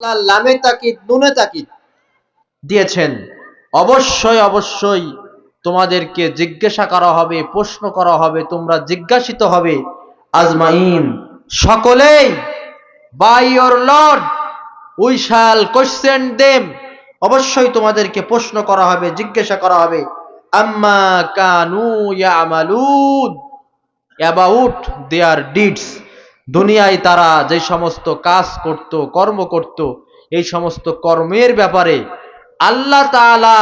আল্লাহ লামে তাকিদ নুনে তাকিদ দিয়েছেন। অবশ্যই অবশ্যই তোমাদেরকে জিজ্ঞাসা করা হবে, প্রশ্ন করা হবে, তোমরা জিজ্ঞাসিত হবে। আজমাইন, সকলেই, by your Lord we shall question them, অবশ্যই তোমাদেরকে প্রশ্ন করা হবে, জিজ্ঞাসা করা হবে। আম্মা কানু ইয়ামালুন, অ্যাবাউট দেয়ার ডিডস, দুনিয়ায় তারা যে সমস্ত কাজ করত, কর্ম করত, এই সমস্ত কর্মের ব্যাপারে আল্লাহ তাআলা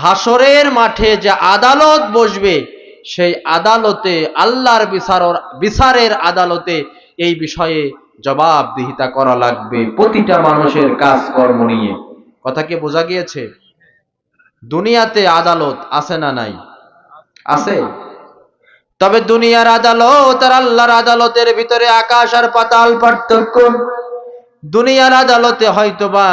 হাসরের মাঠে যে আদালত বসবে, সেই আদালতে, আল্লাহর বিচারের আদালতে এই বিষয়ে জবাবদিহিতা করা লাগবে প্রতিটা মানুষের কাজকর্ম নিয়ে। কথা কি বোঝা গিয়েছে? দুনিয়াতে আদালত আছে না নাই? আছে। তবে দুনিয়ার আদালত আর আল্লাহর আদালতের ভিতরে আকাশ আর পাতাল পার্থক্য। দুনিয়ার আদালতে হয়তোবা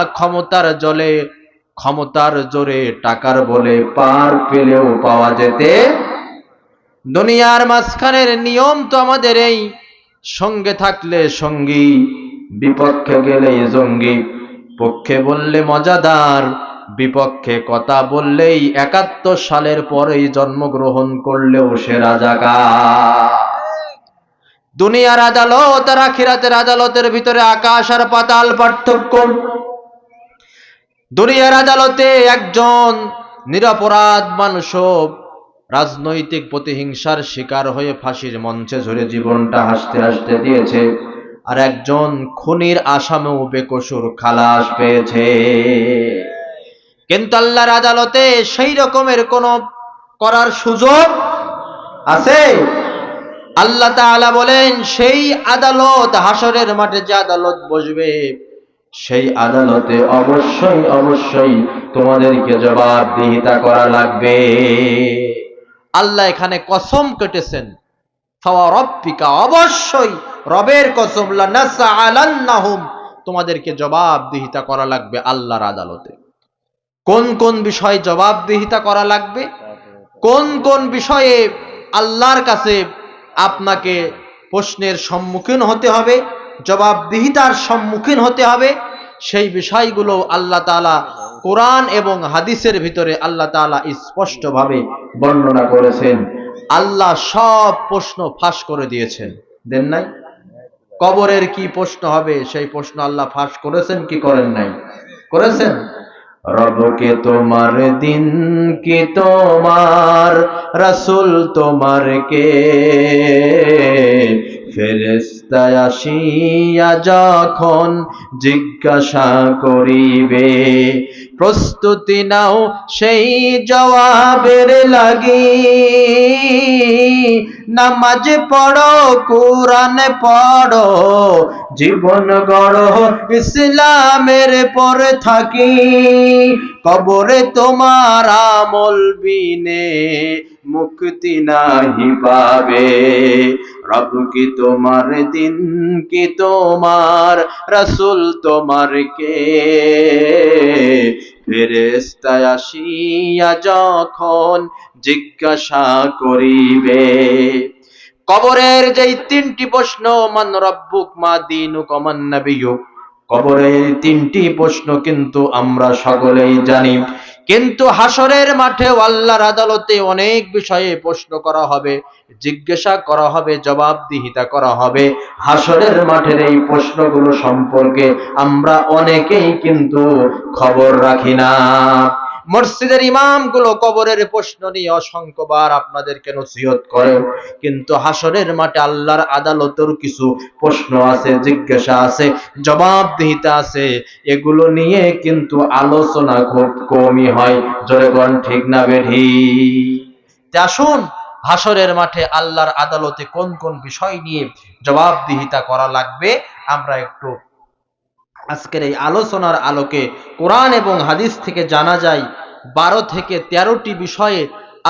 ক্ষমতার জোরে টাকার বলে পার পেলেও পাওয়া যেতে। দুনিয়ার মাঝখানের নিয়ম তো আমাদের এই, সঙ্গে থাকলে সঙ্গী, বিপক্ষে গেলে জঙ্গি, পক্ষে বললে মজাদার, বিপক্ষে কথা বললেই ৭১ সালের পরেই জন্মগ্রহণ করলেও সে রাজাকার। দুনিয়ার আদালত আর আখিরাতের আদালতের ভিতরে আকাশ আর পাতাল পার্থক্য। দুনিয়ার আদালতে একজন নিরপরাধ মানুষও রাজনৈতিক প্রতিহিংসার শিকার হয়ে ফাঁসির মঞ্চে ঝরে জীবনটা হাসতে হাসতে দিয়েছে, আর একজন খুনির আসামিও বেকসুর খালাস পেয়েছে। কিন্তু আল্লাহর আদালতে সেই রকমের কোন করার সুযোগ আছে? আল্লাহ তাআলা বলেন, সেই আদালত, হাসরের মাঠে যে আদালত বসবে, সেই আদালতে অবশ্যই অবশ্যই তোমাদেরকে জবাবদিহিতা করা লাগবে। আল্লাহ এখানে কসম কেটেছেন, ফাওয়ারাব্বিকা, অবশ্যই রবের কসম, লানাসআলান্নাহুম, তোমাদেরকে জবাবদিহিতা করা লাগবে আল্লাহর আদালতে। কোন কোন বিষয়ে জবাবদিহিতা করা লাগবে, কোন কোন বিষয়ে আল্লাহর কাছে আপনাকে প্রশ্নের সম্মুখীন হতে হবে, জবাবদিহিতার সম্মুখীন হতে হবে, সেই বিষয়গুলো আল্লাহ তাআলা কোরআন এবং হাদিসের ভিতরে আল্লাহ তাআলা স্পষ্টভাবে বর্ণনা করেছেন। আল্লাহ সব প্রশ্ন ফাঁস করে দিয়েছেন, দেন নাই? কবরের কি প্রশ্ন হবে, সেই প্রশ্ন আল্লাহ ফাঁস করেছেন কি করেন নাই? করেছেন। রবকে তোমার, দিন কি তোমার, রাসূল তোমার কে, ফেরেশতা আসিয়া যখন জিজ্ঞাসা করিবে, প্রস্তুতি নাও সেই জবাবের লাগি, নামাজ পড়ো, কোরআন পড়ো, জীবন গড়ো ইসলামের পরে থাকি, কবরে তোমার আমল বিনে মুক্তি নাহি পাবে। রব কি তোমার, দিন কি তোমার, রাসূল তোমার কে, ফেরেশতা আসিয়া যখন জিজ্ঞাসা করিবে। কবরের যেই ৩টি প্রশ্ন, মান রব্বুক, মা দীনুক, মান নাবিয়ুক, কবরের ৩টি প্রশ্ন কিন্তু আমরা সকলেই জানি। কিন্তু হাসরের মাঠে আল্লাহর আদালতে অনেক বিষয়ে প্রশ্ন করা হবে, জিজ্ঞাসা করা হবে, জবাবদিহিতা করা হবে। হাসরের মাঠের এই প্রশ্নগুলো সম্পর্কে আমরা অনেকেই কিন্তু খবর রাখি না। মসজিদের ইমামগুলো কবরের প্রশ্ন নিয়ে অসংখ্যবার আপনাদেরকে নসিহত করে, কিন্তু হাসরের মাঠে আল্লাহর আদালতের কিছু প্রশ্ন আছে, জিজ্ঞাসা আছে, জবাবদিহিতা আছে, এগুলো নিয়ে কিন্তু আলোচনা খুব কমই হয়। জোরে বলেন ঠিক না বেঠি? আসুন, হাসরের মাঠে আল্লাহর আদালতে কোন কোন বিষয় নিয়ে জবাবদিহিতা করা লাগবে আমরা একটু আজকের এই আলোচনার আলোকে কোরআন এবং হাদিস থেকে জানা যায়। 12 থেকে 13টি বিষয়ে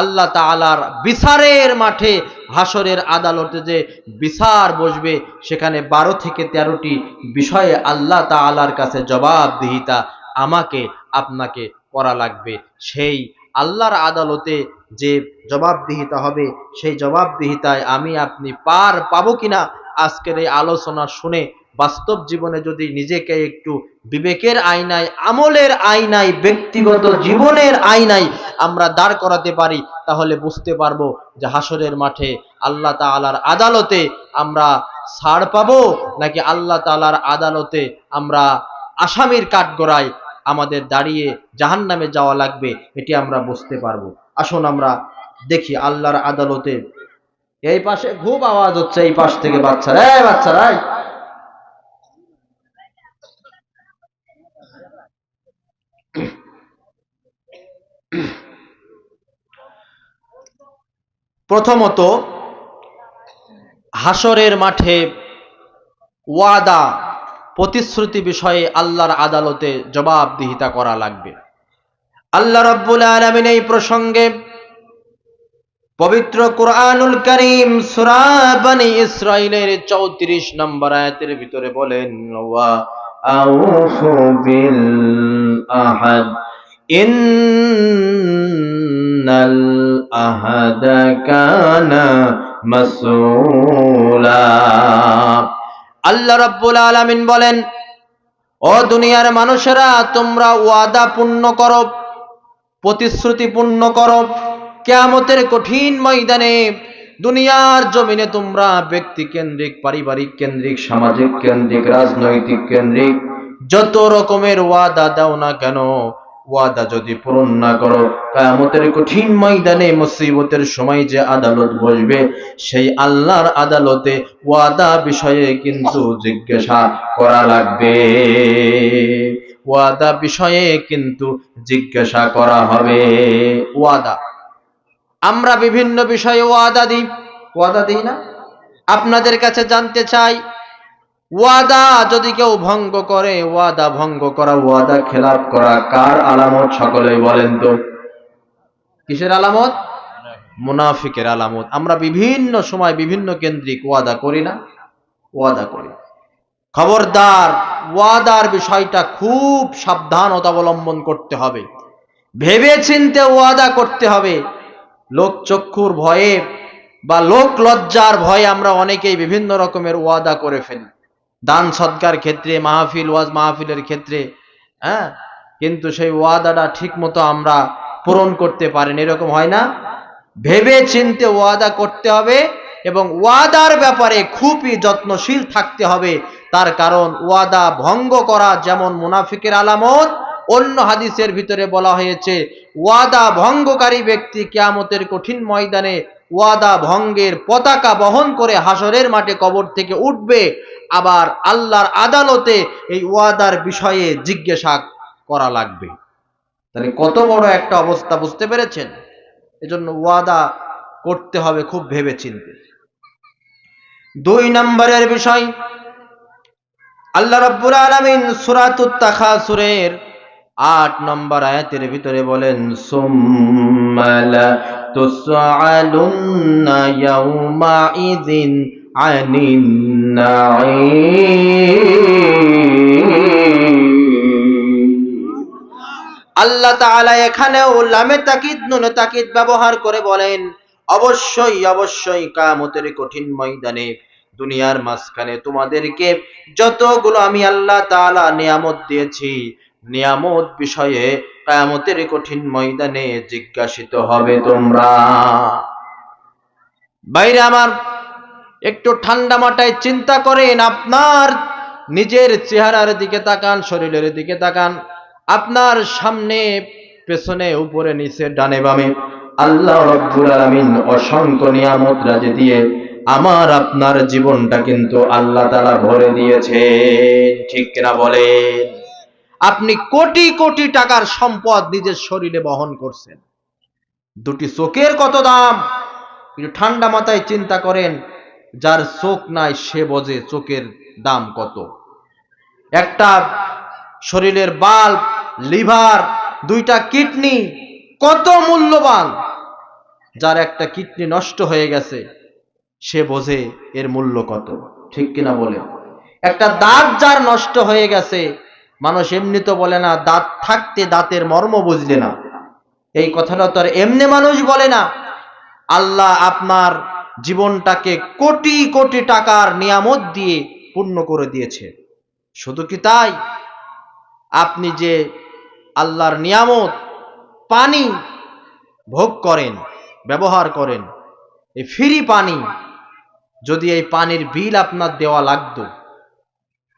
আল্লাহ তাআলার বিচারের মাঠে, হাসরের আদালতে যে বিচার বসবে, সেখানে 12 থেকে 13টি বিষয়ে আল্লাহ তাআলার কাছে জবাবদিহিতা আমাকে আপনাকে করা লাগবে। সেই আল্লাহর আদালতে যে জবাবদিহিতা হবে, সেই জবাবদিহিতায় আমি আপনি পার পাবো কিনা আজকের এই আলোচনা শুনে বাস্তব জীবনে যদি নিজেকে একটু বিবেকের আয়নায়, আমলের আয়নায়, ব্যক্তিগত জীবনের আয়নায় আমরা দাঁড় করাতে পারি, তাহলে বুঝতে পারবো যে হাসরের মাঠে আল্লাহ তাআলার আদালতে আমরা ছাড় পাবো, নাকি আল্লাহ তাআলার আদালতে আমরা আসামির কাঠগড়ায় আমাদের দাঁড়িয়ে জাহান্নামে যাওয়া লাগবে, এটি আমরা বুঝতে পারবো। আসুন আমরা দেখি আল্লাহর আদালতে। এই পাশে খুব আওয়াজ হচ্ছে, এই পাশ থেকে বাচ্চারা, এই বাচ্চারা, প্রথমত হাসরের মাঠে ওয়াদা, প্রতিশ্রুতি বিষয়ে আল্লাহর আদালতে জবাবদিহিতা করা লাগবে। আল্লাহ রাব্বুল আলামিন এই প্রসঙ্গে পবিত্র কুরআনুল কারীম সূরা বনী ইসরাঈলের 34 নম্বর আয়াতের ভিতরে বলেন, ওয়া আউফু বিল আহাদ ইন্নাল আহাদা কানা মাসউলা। আল্লাহ রাব্বুল আলামিন বলেন, ও দুনিয়ার মানুষেরা, তোমরা ওয়াদা পূর্ণ করো, প্রতিশ্রুতি পূর্ণ করো। কিয়ামতের কঠিন ময়দানে দুনিয়ার জমিনে তোমরা ব্যক্তি কেন্দ্রিক, পারিবারিক কেন্দ্রিক, সামাজিক কেন্দ্রিক, রাজনৈতিক কেন্দ্রিক যত রকমের ওয়াদা দাও না কেন, ওয়াদা যদি পূরণ না করো, কিয়ামতের কঠিন ময়দানে মুসিবতের সময় যে আদালত বসবে, সেই আল্লাহর আদালতে ওয়াদা বিষয়ে কিন্তু জিজ্ঞাসা করা লাগবে। ওয়াদা বিষয়ে কিন্তু জিজ্ঞাসা করা হবে। ওয়াদা, আমরা বিভিন্ন বিষয়ে ওয়াদা দিই না? আপনাদের কাছে জানতে চাই, ওয়াদা যদি কেউ ভঙ্গ করে, ওয়াদা ভঙ্গ করা, ওয়াদা খেলাপ করা কার আলামত? সকলেই বলেন তো। কিসের আলামত? মুনাফিকের আলামত। আমরা বিভিন্ন সময় বিভিন্ন কেন্দ্রিক ওয়াদা করি না? ওয়াদা করি। খবরদার, ওয়াদার বিষয়টা খুব সাবধানতা অবলম্বন করতে হবে, ভেবে চিন্তে ওয়াদা করতে হবে। লোক চক্ষুর ভয়ে বা লোক লজ্জার ভয়ে আমরা অনেকেই বিভিন্ন রকমের ওয়াদা করে ফেলি, দান সদকার ক্ষেত্রে, মাহফিল, ওয়াজ মাহফিলের ক্ষেত্রে, হ্যাঁ, কিন্তু সেই ওয়াদাটা ঠিক মতো আমরা পূরণ করতে পারেন, এরকম হয় না? ভেবে চিন্তে ওয়াদা করতে হবে এবং ওয়াদার ব্যাপারে খুবই যত্নশীল থাকতে হবে। তার কারণ ওয়াদা ভঙ্গ করা যেমন মুনাফিকের আলামত, অন্য হাদিসের ভিতরে বলা হয়েছে ওয়াদা ভঙ্গকারী ব্যক্তি কিয়ামতের কঠিন ময়দানে ওয়াদা ভঙ্গের পতাকা বহন করে হাসরের মাঠে কবর থেকে উঠবে, আবার আল্লাহর আদালতে এই ওয়াদার বিষয়ে জিজ্ঞাসা করা লাগবে। তাহলে কত বড় একটা অবস্থা, বুঝতে পেরেছেন? এজন্য ওয়াদা করতে হবে খুব ভেবে চিন্তে। 2 নম্বরের বিষয়, আল্লাহ রাব্বুল আলামিন সূরাতুত তাকাসুরের 8 নম্বর আয়াতের ভিতরে বলেন, সুম্মা লা তুসআলুন্না ইয়াউমাইযিন আনিন নাঈম। আল্লাহ তাআলা এখানেও লামে তাকিদ, নুনে তাকিদ ব্যবহার করে বলেন, অবশ্যই অবশ্যই কিয়ামতের কঠিন ময়দানে দুনিয়ার মাঝখানে তোমাদেরকে যতগুলো আমি আল্লাহ তাআলা নিয়ামত দিয়েছি, নিয়ামত বিষয়ে কিয়ামতের কঠিন ময়দানে জিজ্ঞাসিত হবে তোমরা। বাইরে আমার, একটু ঠান্ডা মাথায় চিন্তা করেন, আপনার নিজের চেহারার দিকে তাকান, শরীরের দিকে তাকান, আপনার সামনে, পেছনে, উপরে, নিচে, ডানে বামে আল্লাহ রাব্বুল আলামিন অসংখ্য নিয়ামত রাজি দিয়ে আমার আপনার জীবনটা কিন্তু আল্লাহ তাআলা ভরে দিয়েছে, ঠিক কিনা বলেন? আপনি কোটি কোটি টাকার সম্পদ নিজের শরীরে বহন করছেন, 2টি চোখের কত দাম একটু ঠান্ডা মাথায় চিন্তা করেন। যার চোখ নাই সে বোঝে চোখের দাম কত। একটা শরীরের বাল্ব, লিভার, 2টা কিডনি কত মূল্যবান। যার একটা কিডনি নষ্ট হয়ে গেছে সে বোঝে এর মূল্য কত, ঠিক কিনা বলে? একটা দাঁত যার নষ্ট হয়ে গেছে, মানুষ এমনি তো বলে না দাঁত থাকতে দাঁতের মর্ম বুঝলে না, এই কথাটা তো আর এমনি মানুষ বলে না। আল্লাহ আপনার জীবনটাকে কোটি কোটি টাকার নিয়ামত দিয়ে পূর্ণ করে দিয়েছে। শুধু কি তাই, আপনি যে আল্লাহর নিয়ামত পানি ভোগ করেন, ব্যবহার করেন, এই ফ্রি পানি, যদি এই পানির বিল আপনার দেওয়া লাগতো,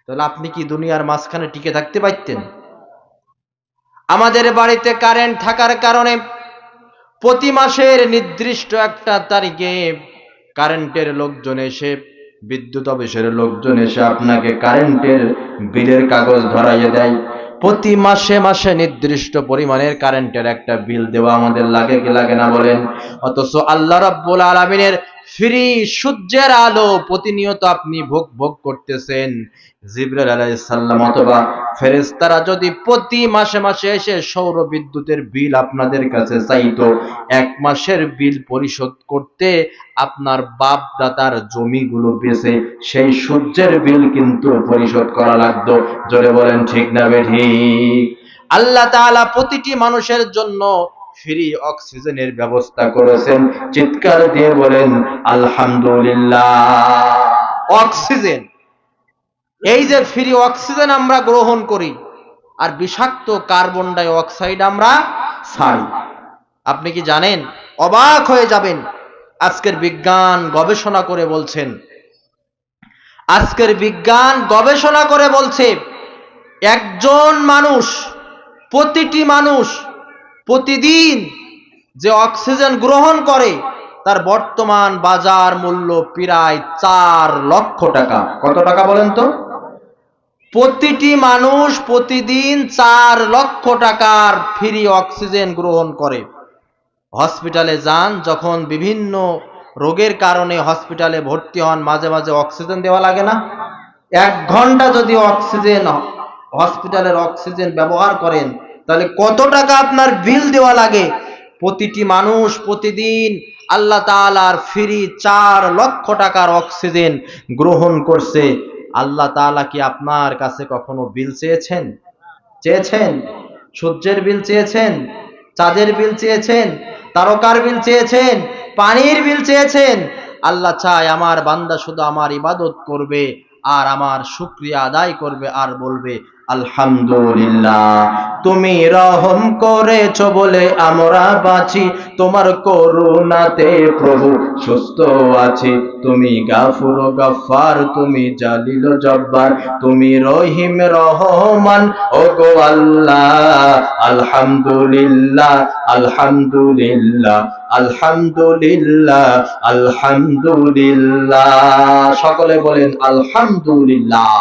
তাহলে আপনি কি দুনিয়ার মাঝখানে টিকে থাকতে পারতেন? আমাদের বাড়িতে কারেন্ট থাকার কারণে প্রতি মাসের নির্দিষ্ট একটা তারিখে কারেন্টের লোকজন এসে, বিদ্যুৎ অফিসের লোকজন এসে আপনাকে কারেন্টের বিলের কাগজ ধরাইয়ে দেয়। প্রতি মাসে মাসে নির্দিষ্ট পরিমাণের কারেন্টের একটা বিল দেওয়া আমাদের লাগে কি লাগে না বলেন? অথচ আল্লাহ রাব্বুল আলামিনের ফ্রি সূর্যের আলো প্রতিনিয়ত আপনি ভোগ করতেছেন। জিবরাইল আলাইহিস সালাম অথবা ফেরেশতারা যদি প্রতি মাসে মাসে এসে সৌর বিদ্যুতের বিল আপনাদের কাছে চাইতো, এক মাসের বিল পরিশোধ করতে আপনার বাপ দাদার জমিগুলো বেচে সেই সূর্যের বিল কিন্তু পরিশোধ করা লাগতো। জোরে বলেন ঠিক না বেঠিক? আল্লাহ তাআলা প্রতিটি মানুষের জন্য ফ্রি অক্সিজেনের ব্যবস্থা করেছেন। চিৎকার দিয়ে বলেন আলহামদুলিল্লাহ। অক্সিজেন, এই যে ফ্রি অক্সিজেন আমরা গ্রহণ করি আর বিষাক্ত কার্বন ডাই অক্সাইড আমরা ছাড়ি। আপনি কি জানেন? অবাক হয়ে যাবেন। আজকের বিজ্ঞান গবেষণা করে বলছে একজন মানুষ, প্রতিটি মানুষ প্রতিদিন যে অক্সিজেন গ্রহণ করে তার বর্তমান বাজার মূল্য প্রায় 4 লক্ষ টাকা। কত টাকা বলেন তো? প্রতিটি মানুষ প্রতিদিন 4 লক্ষ টাকার ফ্রি অক্সিজেন গ্রহণ করে। হসপিটালে যান, যখন বিভিন্ন রোগের কারণে হসপিটালে ভর্তি হন, মাঝে মাঝে অক্সিজেন দেওয়া লাগে না? 1 ঘন্টা যদি হসপিটালের অক্সিজেন ব্যবহার করেন, তাহলে কত টাকা আপনার বিল দেওয়া লাগে? প্রতিটি মানুষ প্রতিদিন আল্লাহ তাআলার ফ্রি 4 লক্ষ টাকার অক্সিজেন গ্রহণ করছে। আল্লাহ তাআলা কি আপনার কাছে কখনো বিল চেয়েছেন? সূর্যের বিল চেয়েছেন? চাঁদের বিল চেয়েছেন? তারকার বিল চেয়েছেন? পানির বিল চেয়েছেন? আল্লাহ চায় আমার বান্দা শুধু আমার ইবাদত করবে আর আমার শুকরিয়া আদায় করবে আর বলবে আলহামদুলিল্লাহ। তুমি রহম করেছো বলে আমরা বাঁচি, তোমার করুণাতে প্রভু সুস্থ আছি। তুমি গাফুর গফফার, তুমি জালিল জব্বার, তুমি রহিম রহমান, ওগো আল্লাহ। আলহামদুলিল্লাহ আলহামদুলিল্লাহ আলহামদুলিল্লাহ আলহামদুলিল্লাহ। সকলে বলেন আলহামদুলিল্লাহ।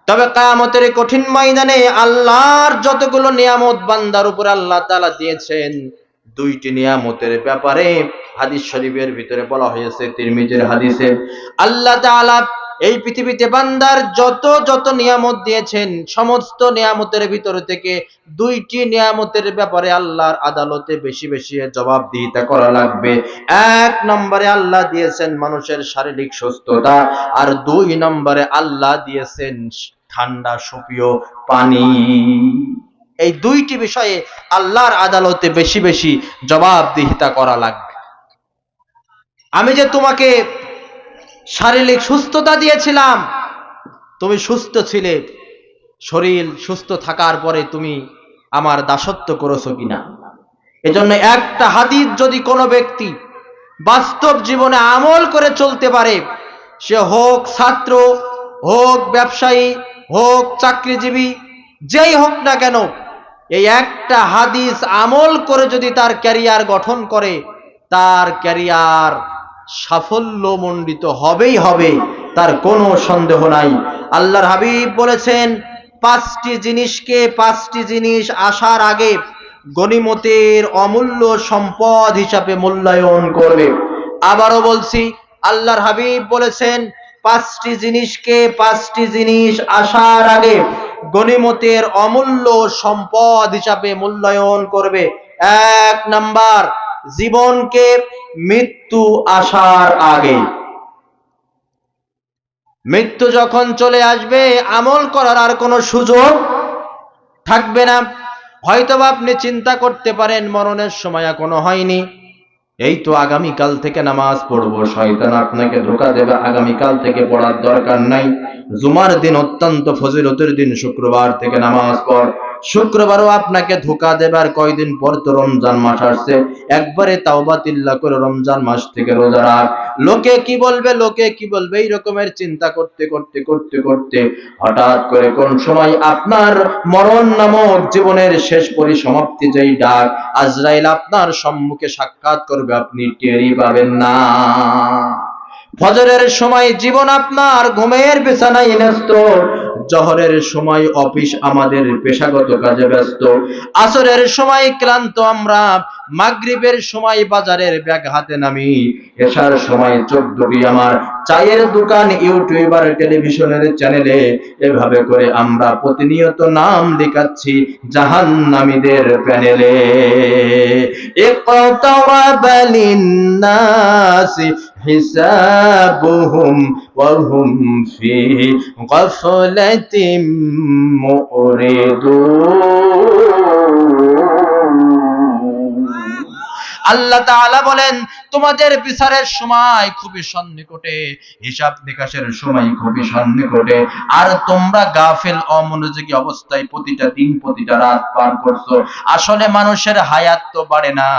তবে কিয়ামতের কঠিন ময়দানে আল্লাহর যতগুলো নিয়ামত বান্দার উপর আল্লাহ তাআলা দিয়েছেন, 2টি নিয়ামতের ব্যাপারে হাদিস শরীফের ভিতরে বলা হয়েছে, তিরমিজির হাদিসে, আল্লাহ তাআলা এই পৃথিবীতে বান্দার যত নিয়ামত দিয়েছেন, সমস্ত নিয়ামতের ভিতর থেকে 2টি নিয়ামতের ব্যাপারে আল্লাহর আদালতে বেশি বেশি জবাবদিহিতা করা লাগবে। 1 নম্বরে আল্লাহ দিয়েছেন মানুষের শারীরিক সুস্থতা, আর 2 নম্বরে আল্লাহ দিয়েছেন ঠান্ডা সুপেয় পানি। এই 2টি বিষয়ে আল্লাহর আদালতে বেশি বেশি জবাবদিহিতা করা লাগবে। আমি যে তোমাকে শারীরিক সুস্থতা দিয়েছিলাম, তুমি সুস্থ ছিলে, শরীর সুস্থ থাকার পরে তুমি আমার দাসত্ব করেছো কিনা? এজন্য একটা হাদিস যদি কোনো ব্যক্তি বাস্তব জীবনে আমল করে চলতে পারে, সে হোক ছাত্র, হোক ব্যবসায়ী, হোক চাকরিজীবী, যেই হোক না কেন, এই একটা হাদিস আমল করে যদি তার ক্যারিয়ার গঠন করে, তার ক্যারিয়ার সাফল্যমণ্ডিত হবেই হবে, তার কোনো সন্দেহ নাই। আল্লাহর হাবিব বলেছেন 5টি জিনিস আসার আগে গনিমতের অমূল্য সম্পদ হিসাবে মূল্যায়ন করবে। আবারও বলছি, আল্লাহর হাবিব বলেছেন 5টি জিনিস আসার আগে গনিমতের অমূল্য সম্পদ হিসাবে মূল্যায়ন করবে। 1 নাম্বার, জীবনকে মৃত্যু আসার আগে। মৃত্যু যখন চলে আসবে, আমল করার আর কোনো সুযোগ থাকবে না। হয়তোবা আপনি চিন্তা করতে পারেন মরণের সময় এখনো হয়নি, এই তো আগামীকাল থেকে নামাজ পড়বো, শয়তান আপনাকে ধোঁকা দেবে, আগামীকাল থেকে পড়ার দরকার নাই, জুমার দিন অত্যন্ত ফজিলতের দিন, শুক্রবার থেকে নামাজ পড়। শুক্রবারও আপনাকে ধোঁকা দেবে, আর কয়দিন পর তো রমজান মাস আসছে, একবারে তাওবাতিল্লাহ করে রমজান মাস থেকে রোজা রাখ। লোকে কি বলবে, লোকে কি বলবে, এই রকমের চিন্তা করতে করতে করতে করতে হঠাৎ করে কোন সময় আপনার মরণ নামক জীবনের শেষ পরিসমাপ্তি, যেই ডাক আজরাইল আপনার সম্মুখে সাক্ষাৎ করবে, আপনি টেরই পাবেন না। ফজরের সময় জীবন আপনার ঘুমের বিছানায় ন্যস্ত, জহরের সময় অফিস আমাদের পেশাগত কাজে ব্যস্ত, আসরের সময় ক্লান্ত আমরা, মাগরিবের সময় বাজারের ব্যাগ হাতে নামি, এশার সময় চোখ ডুবি আমার চায়ের দোকান, ইউটিউবার, টেলিভিশনের চ্যানেলে। এভাবে করে আমরা প্রতিনিয়ত নাম লিখাচ্ছি জাহান্নামীদের প্যানেলে। ইকতারাবা লিন্নাসি হিসাবুহুম ওয়া হুম ফি গাফলাতিম মুরিদুন। আল্লাহ তাআলা বলেন, তোমাদের বিচারের সময় খুবই সন্নিকটে, হিসাব নিকাশের সময় খুবই সন্নিকটে, আর তোমরা গাফেল অমনোযোগী অবস্থায় প্রতিটা দিন প্রতিটা রাত পার করছো। আসলে মানুষের হায়াত তো বাড়ে না,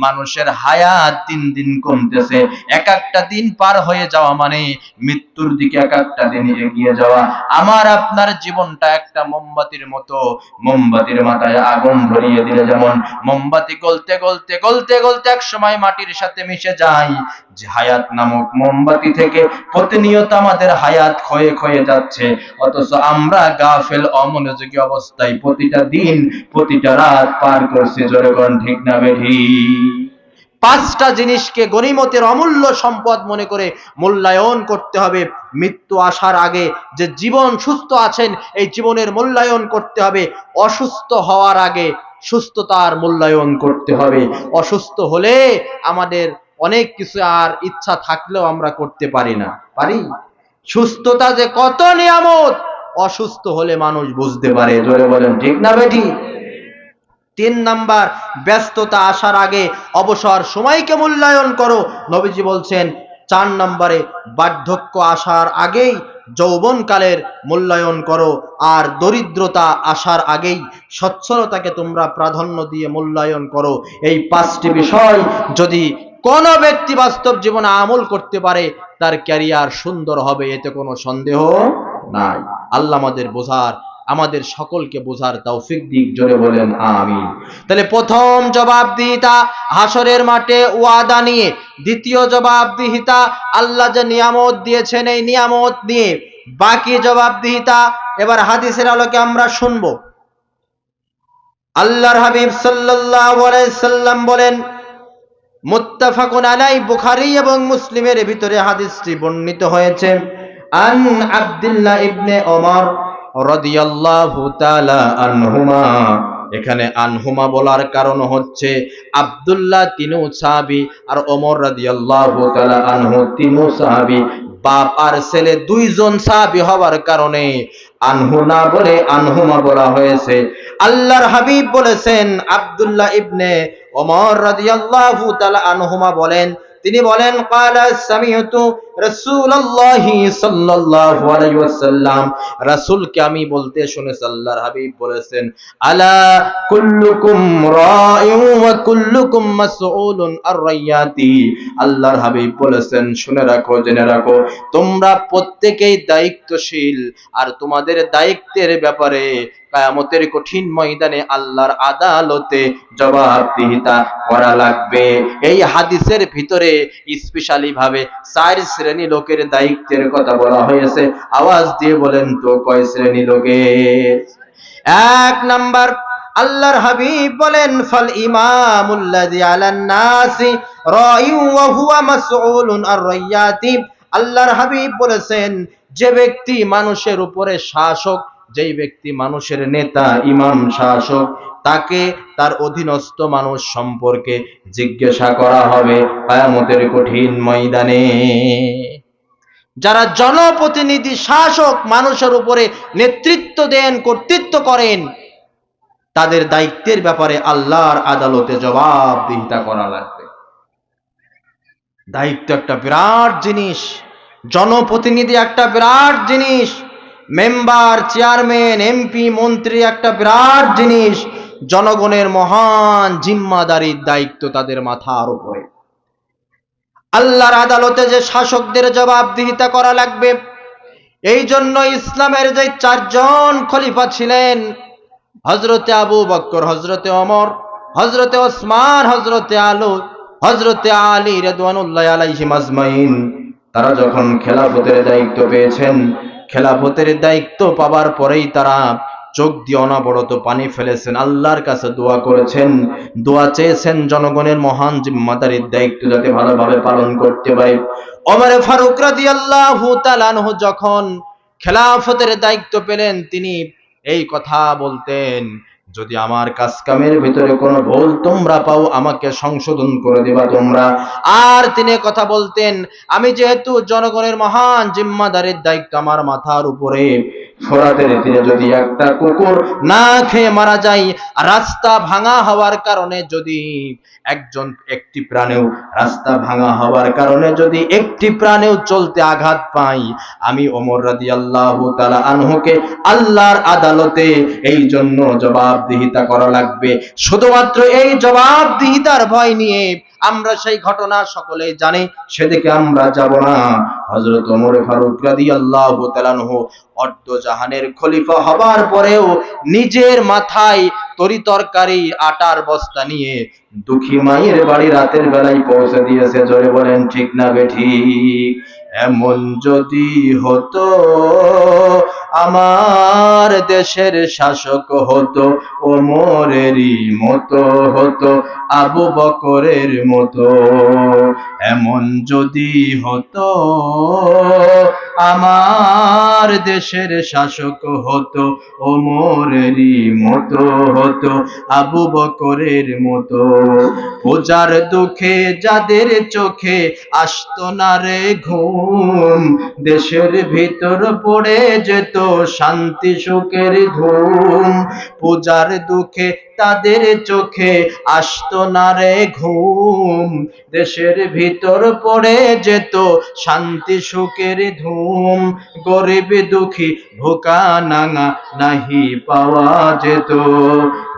মানুষের হায়াত দিন দিন কমতেছে। এক একটা দিন পার হয়ে যাওয়া মানে মৃত্যুর দিকে এক একটা দিন এগিয়ে যাওয়া। আমার আপনার জীবনটা একটা মোমবাতির মতো, মোমবাতির মাথায় আগুন ধরিয়ে দিলে যেমন মোমবাতি গলতে গলতে গলতে গলতে এক সময় মাটির সাথে মিশে যায়, যে হায়াত নামক মোমবাতি থেকে প্রতিনিয়ত আমাদের হায়াত ক্ষয়ে ক্ষয়ে যাচ্ছে, অথচ আমরা গাফেল অমনোযোগী অবস্থায় প্রতিটা দিন প্রতিটা রাত পার করছি। জোরে বলেন ঠিক না বেঠিক? পাঁচটা জিনিসকে গনিমতের অমূল্য সম্পদ মনে করে মূল্যায়ন করতে হবে। মৃত্যু আসার আগে যে জীবন সুস্থ আছেন, এই জীবনের মূল্যায়ন করতে হবে। অসুস্থ হওয়ার আগে সুস্থতার মূল্যায়ন করতে হবে। অসুস্থ হলে আমাদের অনেক কিছু আর ইচ্ছা থাকলেও আমরা করতে পারি না, পারি? সুস্থতা যে কত নিয়ামত, অসুস্থ হলে মানুষ বুঝতে পারে। জোরে বলেন ঠিক না বেঠিক? 3 নাম্বার, ব্যস্ততা আসার আগে অবসর সময়কে মূল্যায়ন করো। নবীজি বলছেন 4 নম্বরে, বার্ধক্য আসার আগেই যৌবনকালের মূল্যায়ন করো, আর দরিদ্রতা আসার আগেই সচ্ছলতাকে তোমরা প্রাধান্য দিয়ে মূল্যায়ন করো। এই 5টি বিষয় যদি কোন ব্যক্তি বাস্তব জীবনে আমল করতে পারে, তার ক্যারিয়ার সুন্দর হবে, এতে কোনো সন্দেহ নাই। আল্লাহ আমাদের সকলকে বোঝার তৌফিক দিক। জোরে বলেন আমিন। তাহলে প্রথম জবাবদিহিতা হাসরের মাঠে ওয়াদা নিয়ে, দ্বিতীয় জবাবদিহিতা আল্লাহ যে নিয়ামত দিয়েছেন এই নিয়ামত নিয়ে, বাকি জবাবদিহিতা এবার হাদিসের আলোকে আমরা শুনবো। আল্লাহর হাবিব সাল্লাল্লাহু আলাইহি সাল্লাম বলেন, মুত্তাফাকুন আলাই, বুখারী এবং মুসলিমের ভিতরে হাদিসটি বর্ণিত হয়েছে। আন আব্দুল্লাহ ইবনে ওমর রাদিয়াল্লাহু তাআলা আনহুমা। এখানে আনহুমা বলার কারণ হচ্ছে আব্দুল্লাহ তিনিও সাহাবী, আর ওমর রাদিয়াল্লাহু তাআলা আনহু তিনিও সাহাবী। বাপ আর ছেলে দুইজন সাহাবী হওয়ার কারণে আনহু না বলে আনহুমা বলা হয়েছে। আল্লাহর হাবিব বলেছেন, আব্দুল্লাহ ইবনে ওমর রাদিয়াল্লাহু তাআলা আনহুমা বলেন, তিনি বলেন, ক্বালা সামিউতু রাসূলুল্লাহি সাল্লাল্লাহু আলাইহি ওয়াসাল্লাম, রাসূলকে আমি বলতে শুনেছি। আল্লাহর হাবিব বলেছেন, আলা কুল্লুকুম রাইউ ওয়া কুল্লুকুম মাসউলুন আর রাইয়াতি। আল্লাহর হাবিব বলেছেন, শুনে রাখো, জেনে রাখো, তোমরা প্রত্যেকেই দায়িত্বশীল, আর তোমাদের দায়িত্বের ব্যাপারে কিয়ামতের কঠিন ময়দানে আল্লাহর আদালতে জবাবদিহিতা করা লাগবে। এই হাদিসের ভিতরে স্পেশালি ভাবে 4 শ্রেণী লোকের দায়িত্বের কথা বলা হয়েছে। আওয়াজ দিয়ে বলেন তো কয় শ্রেণী লোকের? 1 নাম্বার, আল্লাহর হাবিব বলেন, ফাল ইমামুল্লাযী আলান নাসি রাইউ ওয়া হুয়া মাসউলুন আর রাইয়াতি। আল্লাহর হাবিব বলেছেন, যে ব্যক্তি মানুষের উপরে শাসক, যেই ব্যক্তি মানুষের নেতা, ইমাম, শাসক, তাকে তার অধীনস্থ মানুষ সম্পর্কে জিজ্ঞাসা করা হবে কিয়ামতের কঠিন ময়দানে। যারা জনপ্রতিনিধি, শাসক, মানুষের উপরে নেতৃত্ব দেন, কর্তৃত্ব করেন, তাদের দায়িত্বের ব্যাপারে আল্লাহর আদালতে জবাবদিহিতা করা লাগবে। দায়িত্ব একটা বিরাট জিনিস, জনপ্রতিনিধি একটা বিরাট জিনিস, মেম্বার, চেয়ারম্যান, এমপি, মন্ত্রী একটা বিরাট জিনিস। জনগণের মহান জিম্মাদারির দায়িত্ব তাদের মাথার উপরে। আল্লাহর আদালতে যে শাসকদের জবাবদিহিতা করা লাগবে, এই জন্য ইসলামের যে চারজন খলিফা ছিলেন, হযরতে আবু বকর, হযরতে ওমর, হযরতে ওসমান, হযরতে আলী, হযরতে আলী রিদওয়ানুল্লাহি আলাইহিম আজমাইন, তারা যখন খেলাফতের দায়িত্ব পেয়েছেন, খেলাফতের দায়িত্ব পাওয়ার পরেই তারা চোখ দিয়ে অনবরত পানি ফেলেছেন, আল্লাহর কাছে দোয়া করেছেন, দোয়া চেয়েছেন জনগণের মহান জিম্মাদারির দায়িত্ব যাতে ভালোভাবে পালন করতে পারে। ওমর ফারুক রাদিয়াল্লাহু তাআলা আনহু যখন খেলাফতের দায়িত্ব পেলেন, তিনি এই কথা বলতেন, যদি আমার কাজ কামের ভিতরে কোনো ভুল তোমরা পাও, আমাকে সংশোধন করে দিবা তোমরা। আর তিনি কথা বলতেন, আমি যেহেতু জনগণের মহান জিম্মাদারির দায়িত্ব আমার মাথার উপরে, ফোরাতের তীরে যদি একটা কুকুর না খেয়ে মারা যায়, রাস্তা ভাঙা হওয়ার কারণে যদি একটি প্রাণেও, রাস্তা ভাঙা হওয়ার কারণে যদি একটি প্রাণেও চলতে আঘাত পাই, আমি ওমর রাদিয়াল্লাহু তাআলা আনহুকে আল্লাহর আদালতে এই জন্য জবাবদিহিতা করা লাগবে। শুধুমাত্র এই জবাবদিহিতার ভয় নিয়ে আমরা সেই ঘটনা সকলেই জানি, সেদিকে আমরা যাব না। হযরত ওমর ফারুক রাদিয়াল্লাহু তাআলা আনহু অর্ধ জাহানের খলিফা হবার পরেও নিজের মাথায় তরি তরকারি আটার বস্তা নিয়ে দুঃখী মায়ের বাড়ি রাতের বেলায় পৌঁছে দিয়েছে। জোরে বলেন ঠিক না বেঠিক? এমন যদি হতো আমার দেশের শাসক হতো ওমরেরই মতো, হতো আবু বকরের মতো। এমন যদি হতো আমার দেশের শাসক হতো ওমরেরই মতো, হতো আবু বকরের মতো। পূজার দুঃখে যাদের চোখে আসতো না রে ঘুম, দেশের ভিতর পড়ে যেত শান্তি সুখের ধুম। পূজার দুঃখে তাদের চোখে আসতো না রে ঘুম, দেশের ভিতর পড়ে যেত শান্তি সুখের ধুম। গরিব দুঃখী ভোকা নাঙা নাহি পাওয়া যেত,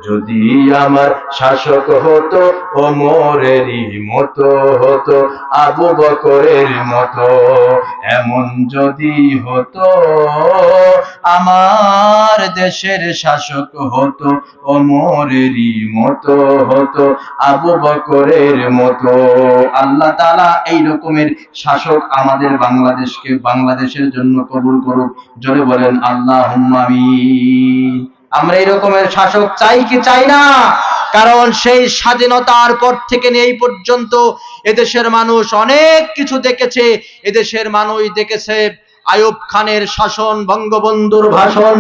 যদি আমার শাসক হতো ওমরেরই মতো, হতো আবু বকরের মতো। এমন যদি হতো আমার দেশের শাসক হতো ওমরেরই মতো, হতো আবু বকরের মতো। আল্লাহ তাআলা এই রকমের শাসক আমাদের বাংলাদেশের জন্য কবুল করুক। জোরে বলেন আল্লাহুম্মা আমিন। আমরা এই রকমের শাসক চাই কি চাই না? কারণ সেই স্বাধীনতার পর থেকে নিয়ে এই পর্যন্ত এদেশের মানুষ অনেক কিছু দেখেছে। এদেশের মানুষ দেখেছে আইয়ুব খানের শাসন, বঙ্গবন্ধুর ভাষণ,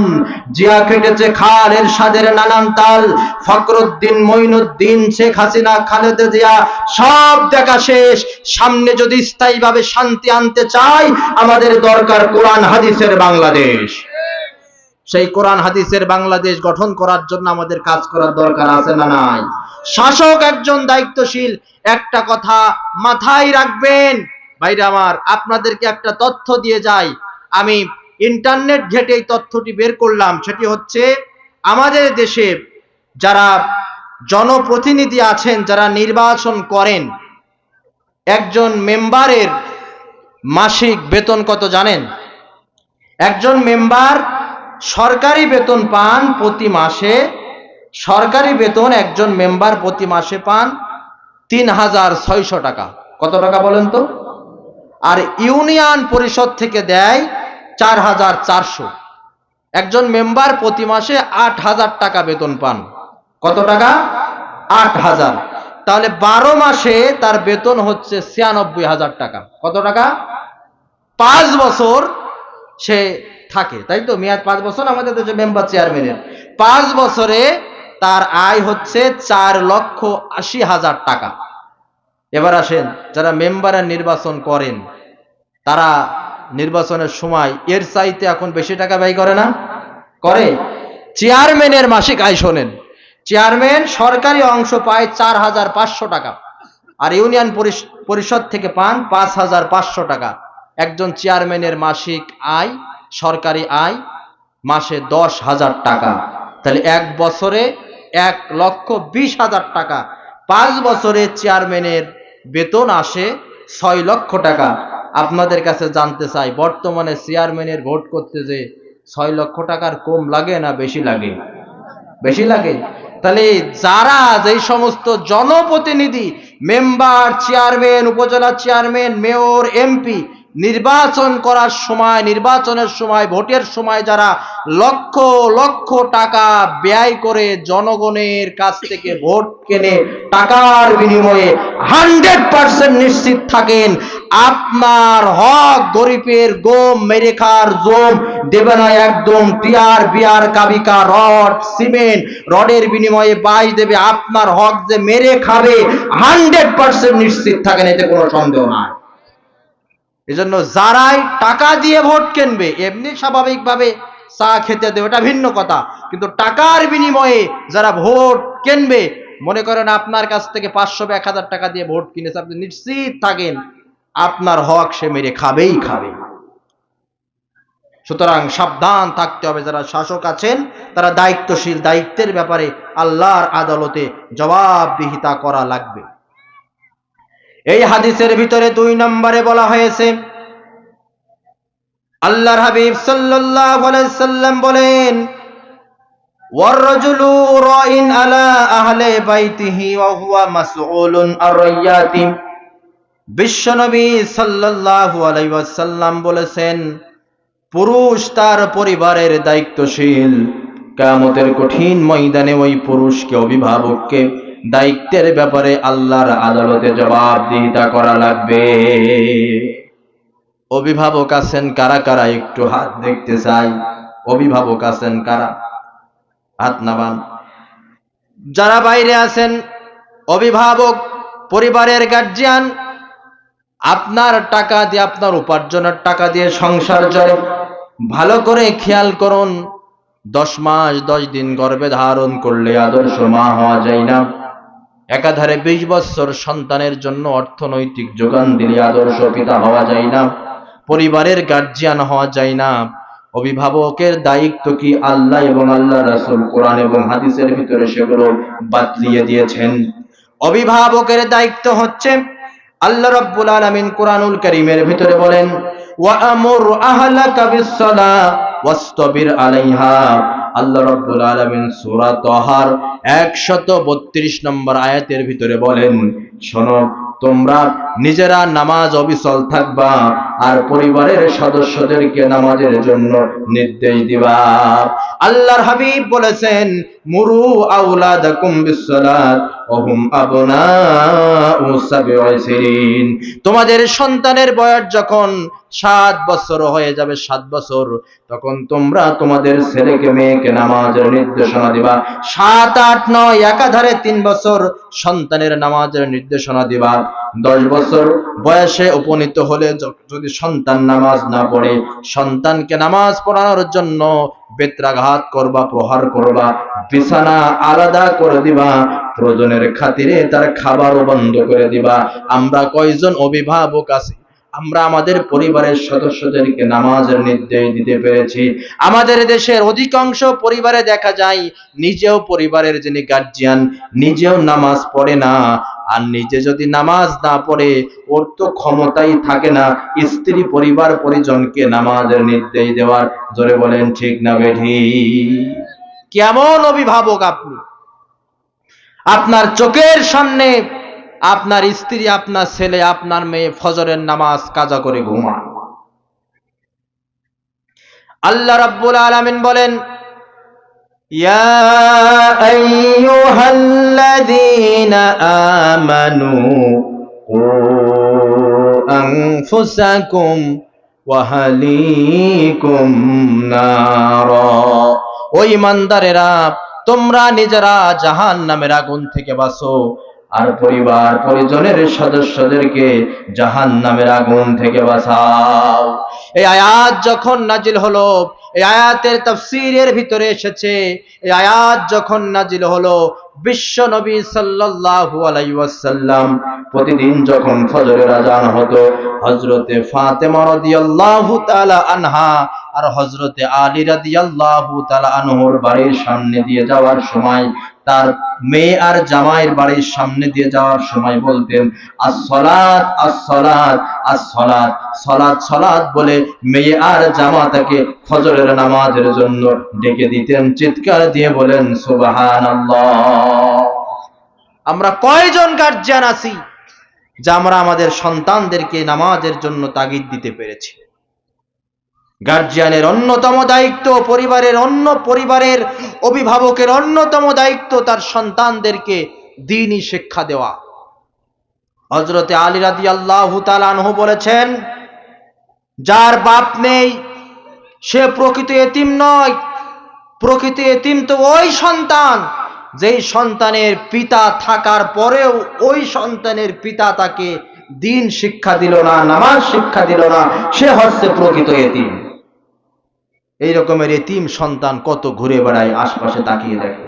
জিয়া কেটেছে খাল এরশাদের নানান তাল, ফখরুদ্দিন, মঈনুদ্দিন, শেখ হাসিনা, খালেদা জিয়া, সব দেখা শেষ। সামনে যদি স্থায়ীভাবে শান্তি আনতে চাই, আমাদের দরকার কোরআন হাদিসের বাংলাদেশ। সেই কোরআন হাদিসের বাংলাদেশ গঠন করার জন্য আমাদের কাজ করার দরকার আছে না নাই? শাসক একজন দায়িত্বশীল। একটা কথা মাথায় রাখবেন ভাইরা আমার, আপনাদেরকে একটা তথ্য দিয়ে যাই। আমি ইন্টারনেট ঘেটে এই তথ্যটি বের করলাম। সেটি হচ্ছে, আমাদের দেশে যারা জনপ্রতিনিধি আছেন, যারা নির্বাচন করেন, একজন মেম্বারের মাসিক বেতন কত জানেন? একজন মেম্বার সরকারি বেতন পান প্রতি মাসে, সরকারি বেতন একজন মেম্বার প্রতি মাসে পান ৩৬০০ টাকা। কত টাকা বলেন তো? আর ইউনিয়ন পরিষদ থেকে দেয় ৪৪০০। একজন মেম্বার প্রতি মাসে ৮০০০ টাকা বেতন পান। কত টাকা? ৮০০০। তাহলে ১২ মাসে তার বেতন হচ্ছে ৯৬০০০ টাকা। কত টাকা? ৫ বছর সে থাকে, তাই তো? মেয়াদ ৫ বছর আমাদের দেশে মেম্বার চেয়ারম্যানের। ৫ বছরে তার আয় হচ্ছে ৪,৮০,০০০ টাকা। এবার আসেন, যারা মেম্বারের নির্বাচন করেন, তারা নির্বাচনের সময় এর চাইতে এখন বেশি টাকা ব্যয় করে না? করে। চেয়ারম্যানের মাসিক আয় শোনেন, চেয়ারম্যান সরকারি অংশ পায় ৪৫০০ টাকা। আর ইউনিয়ন পরিষদ থেকে পান 5,500 টাকা। একজন চেয়ারম্যানের মাসিক আয়, সরকারি আয় মাসে 10,000 টাকা। তাহলে এক বছরে 1,20,000 টাকা। 5 বছরে চেয়ারম্যানের বেতন আসে 6 লক্ষ টাকা। আপনাদের কাছে জানতে চাই, বর্তমানে চেয়ারম্যানের ভোট করতে যে 6 লক্ষ টাকার কম লাগে না বেশি লাগে? বেশি লাগে। তাহলে যারা যেই সমস্ত জনপ্রতিনিধি, মেম্বার, চেয়ারম্যান, উপজেলা চেয়ারম্যান, মেয়র, এমপি নির্বাচন করার সময়, নির্বাচনের সময়, ভোটের সময় যারা লক্ষ লক্ষ টাকা ব্যয় করে জনগণের কাছ থেকে ভোট কেনে টাকার বিনিময়ে 100% নিশ্চিত থাকেন আপনার হক গরিবের গম মেরে খার জম দেবে না একদম। টিয়ার বিয়ার কাবিকা রড সিমেন্ট রডের বিনিময়ে বাই দেবে, আপনার হক যে মেরে খাবে 100% নিশ্চিত থাকেন, এতে কোনো সন্দেহ নাই। এজন্য যারাই টাকা দিয়ে ভোট কিনবে, এমনি স্বাভাবিকভাবে চা খেতে দেবে, এটা ভিন্ন কথা, কিন্তু টাকার বিনিময়ে যারা ভোট কিনবে, মনে করেন আপনার কাছ থেকে 500 বা 1000 টাকা দিয়ে ভোট কিনেছে, আপনি নিশ্চিত থাকেন আপনার হক সে মেরে খাবেই খাবে। সুতরাং সাবধান থাকতে হবে। যারা শাসক আছেন তারা দায়িত্বশীল, দায়িত্বের ব্যাপারে আল্লাহর আদালতে জবাবদিহিতা করা লাগবে। এই হাদিসের ভিতরে 2 নম্বরে বলা হয়েছে, আল্লাহর হাবিব সাল্লাল্লাহু আলাইহি সাল্লাম বলেন, ওয়ার-রাজুলু রাইন আলা আহলি বাইতিহি ওয়া হুয়া মাসউলুন আর-রাইয়াতি। বিশ্বনবী সাল্লাল্লাহু আলাইহি ওয়াসাল্লাম বলেছেন, পুরুষ তার পরিবারের দায়িত্বশীল। কিয়ামতের কঠিন ময়দানে ওই পুরুষকে, অভিভাবককে দায়িত্বের ব্যাপারে আল্লাহর আদালতে জবাবদিহিতা করা লাগবে। অভিভাবক আছেন কারা কারা? একটু হাত দেখতে চাই। অভিভাবক আছেন কারা? হাত নামান। যারা বাইরে আছেন, অভিভাবক, পরিবারের গার্জিয়ান, আপনার টাকা দিয়ে, আপনার উপার্জনের টাকা দিয়ে সংসার চলে। ভালো করে খেয়াল করুন, 10 মাস 10 দিন গর্ভে ধারণ করলে আদর্শ মা হওয়া যায় না। একাধারে 20 বছর সন্তানের জন্য অর্থনৈতিক যোগান দিলে আদর্শ পিতা হওয়া যায় না, পরিবারের গার্জিয়ান হওয়া যায় না। অভিভাবকের দায়িত্ব কি আল্লাহ এবং আল্লাহ রাসূল কোরআন এবং হাদিসের ভিতরে সেগুলো বাতলিয়ে দিয়েছেন। অভিভাবকের দায়িত্ব হচ্ছে, আল্লাহ রাব্বুল আলামিন কোরআনুল কারীমের ভিতরে বলেন, ওয়া আমুর আহলাকা বিস-সালাহ ওয়াসতাবির আলাইহা। আল্লাহ রাব্বুল আলামিন সূরা তাহার 132 নম্বর আয়াতের ভিতরে বলেন, শোনো, তোমরা নিজেরা নামাজ অবিচল থাকবা আর পরিবারের সদস্যদেরকে নামাজের জন্য নির্দেশ দিবা। আল্লাহর হাবিব বলেছেন, মুরু আওলাদাকুম বিস-সালাত ওয়া হুম আবনাউ 7 সিনিন। তোমাদের সন্তানের বয়স যখন 7 বছর হয়ে যাবে, 7 বছর, তখন তোমরা তোমাদের ছেলেকে মেয়েকে নামাজের নির্দেশনা দিবা। 7, 8, 9 একাধারে 3 বছর সন্তানের নামাজের নির্দেশনা দিবা। 10 বছর বয়সে উপনীত হলে যদি সন্তান নামাজ না পড়ে, সন্তানকে নামাজ পড়ানোর জন্য বেত্রাঘাত করবা, প্রহার করবা, বিছানা আলাদা করে দিবা, প্রয়োজনের খাতিরে তার খাবারও বন্ধ করে দিবা। আমরা কয়জন অভিভাবক আছি আমরা আমাদের পরিবারের সদস্যদেরকে নামাজের নির্দেশ দিতে পেরেছি? আমাদের দেশের অধিকাংশ পরিবারে দেখা যায় নিজেও পরিবারের যিনি গার্জিয়ান নিজেও নামাজ পড়ে না, আর নিজে যদি নামাজ না পড়ে ওর তো ক্ষমতাই থাকে না স্ত্রী পরিবার পরিজনকে নামাজের নির্দেশ দেওয়ার। জোরে বলেন ঠিক না বেঠিক? কেমন অভিভাবক আপনি? আপনার চোখের সামনে আপনার স্ত্রী, আপনার ছেলে, আপনার মেয়ে ফজরের নামাজ কাজা করে ঘুমান। আল্লাহ রাব্বুল আলামিন বলেন, ইয়া আইয়ুহাল্লাযীনা আমানু কু আনফুসাকুম ওয়া আহলিকুম নারা। ও ঈমানদারেরা, তোমরা নিজেরা জাহান্নামের আগুন থেকে বাঁচো আর পরিবার পরিজনের সদস্যদেরকে জাহান্নামের আগুন থেকে বাঁচাও। এই আয়াত যখন নাজিল হলো, এই আয়াতের তাফসীরের ভিতরে এসেছে, এই আয়াত যখন নাজিল হলো, বিশ্ব নবী সাল্লাল্লাহু আলাইহি ওয়াসাল্লাম প্রতিদিন যখন ফজরের আযান হতো, হযরতে ফাতেমা রাদিয়াল্লাহু তাআলা আনহা আর হযরতে আলী রাদিয়াল্লাহু তাআলা আনহুর বাড়ির সামনে দিয়ে যাওয়ার সময়, তার মেয়ে আর জামাইয়ের বাড়ির সামনে দিয়ে যাওয়ার সময় বলতেন, আস-সালাত আস-সালাত আস-সালাত, সালাত সালাত বলে মেয়ে আর জামাতাকে ফজরের নামাজের জন্য ডেকে দিতেন। চিৎকার দিয়ে বলেন সুবহানাল্লাহ। আমরা কয়জন গার্জিয়ান আছি যে আমরা আমাদের সন্তানদেরকে নামাজের জন্য তাগিদ দিতে পেরেছি? গার্জিয়ানের অন্যতম দায়িত্ব, পরিবারের অভিভাবকের অন্যতম দায়িত্ব তার সন্তানদেরকে দ্বীনি শিক্ষা দেওয়া। হযরতে আলী রাদিয়াল্লাহু তাআলা আনহু বলেছেন, যার বাপ নেই সে প্রকৃত এতিম নয়। প্রকৃত এতিম তো ওই সন্তান যেই সন্তানের পিতা থাকার পরেও ওই সন্তানের পিতা তাকে দ্বীন শিক্ষা দিল না, নামাজ শিক্ষা দিল না, সে হচ্ছে প্রকৃত এতিম। এই রকমের এতিম সন্তান কত ঘুরে বেড়ায়, আশপাশে তাকিয়ে দেখে।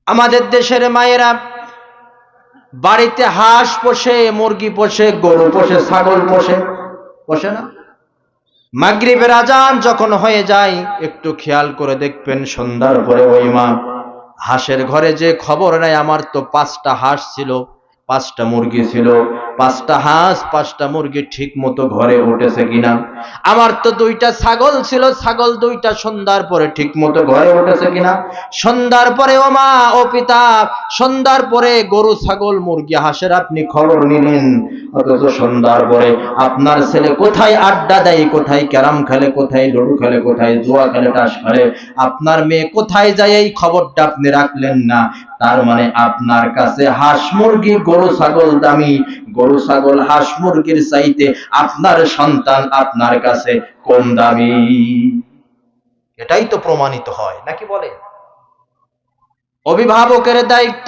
আমাদের দেশের মায়েরা বাড়িতে হাঁস পোষে, মুরগি পোষে, গরু পোষে, ছাগল পোষে না? মাগরিবের আযান যখন হয়ে যায়, একটু খেয়াল করে দেখবেন, সন্ধ্যার পরে ওই মা হাঁসের ঘরে যে খবর নেয়, আমার তো 5টা হাঁস ছিল, 5টা মুরগি ছিল, 5টা হাঁস 5টা মুরগি ঠিক মতো ঘরে উঠেছে কিনা, আমার তো 2টা ছাগল ছিল, ছাগল 2টা সন্ধ্যার পরে ঠিক মতো ঘরে উঠেছে কিনা। সন্ধ্যার পরে ও মা ও পিতা, সন্ধ্যার পরে গরু ছাগল মুরগি হাঁসের আপনি খবর নিলেন, অথচ সন্ধ্যার পরে আপনার ছেলে কোথায় আড্ডা দেয়, কোথায় ক্যারাম খেলে, কোথায় লুডু খেলে, কোথায় জুয়া খেলে, তাস খেলে, আপনার মেয়ে কোথায় যায় এই খবরটা আপনি রাখলেন না। তার মানে আপনার কাছে হাঁস মুরগি গরু ছাগল দামি, গরু ছাগল হাঁস মুরগির চাইতে আপনার সন্তান আপনার কাছে কম দামি। এটাই তো প্রমাণিত হয় নাকি বলে? অভিভাবকের দায়িত্ব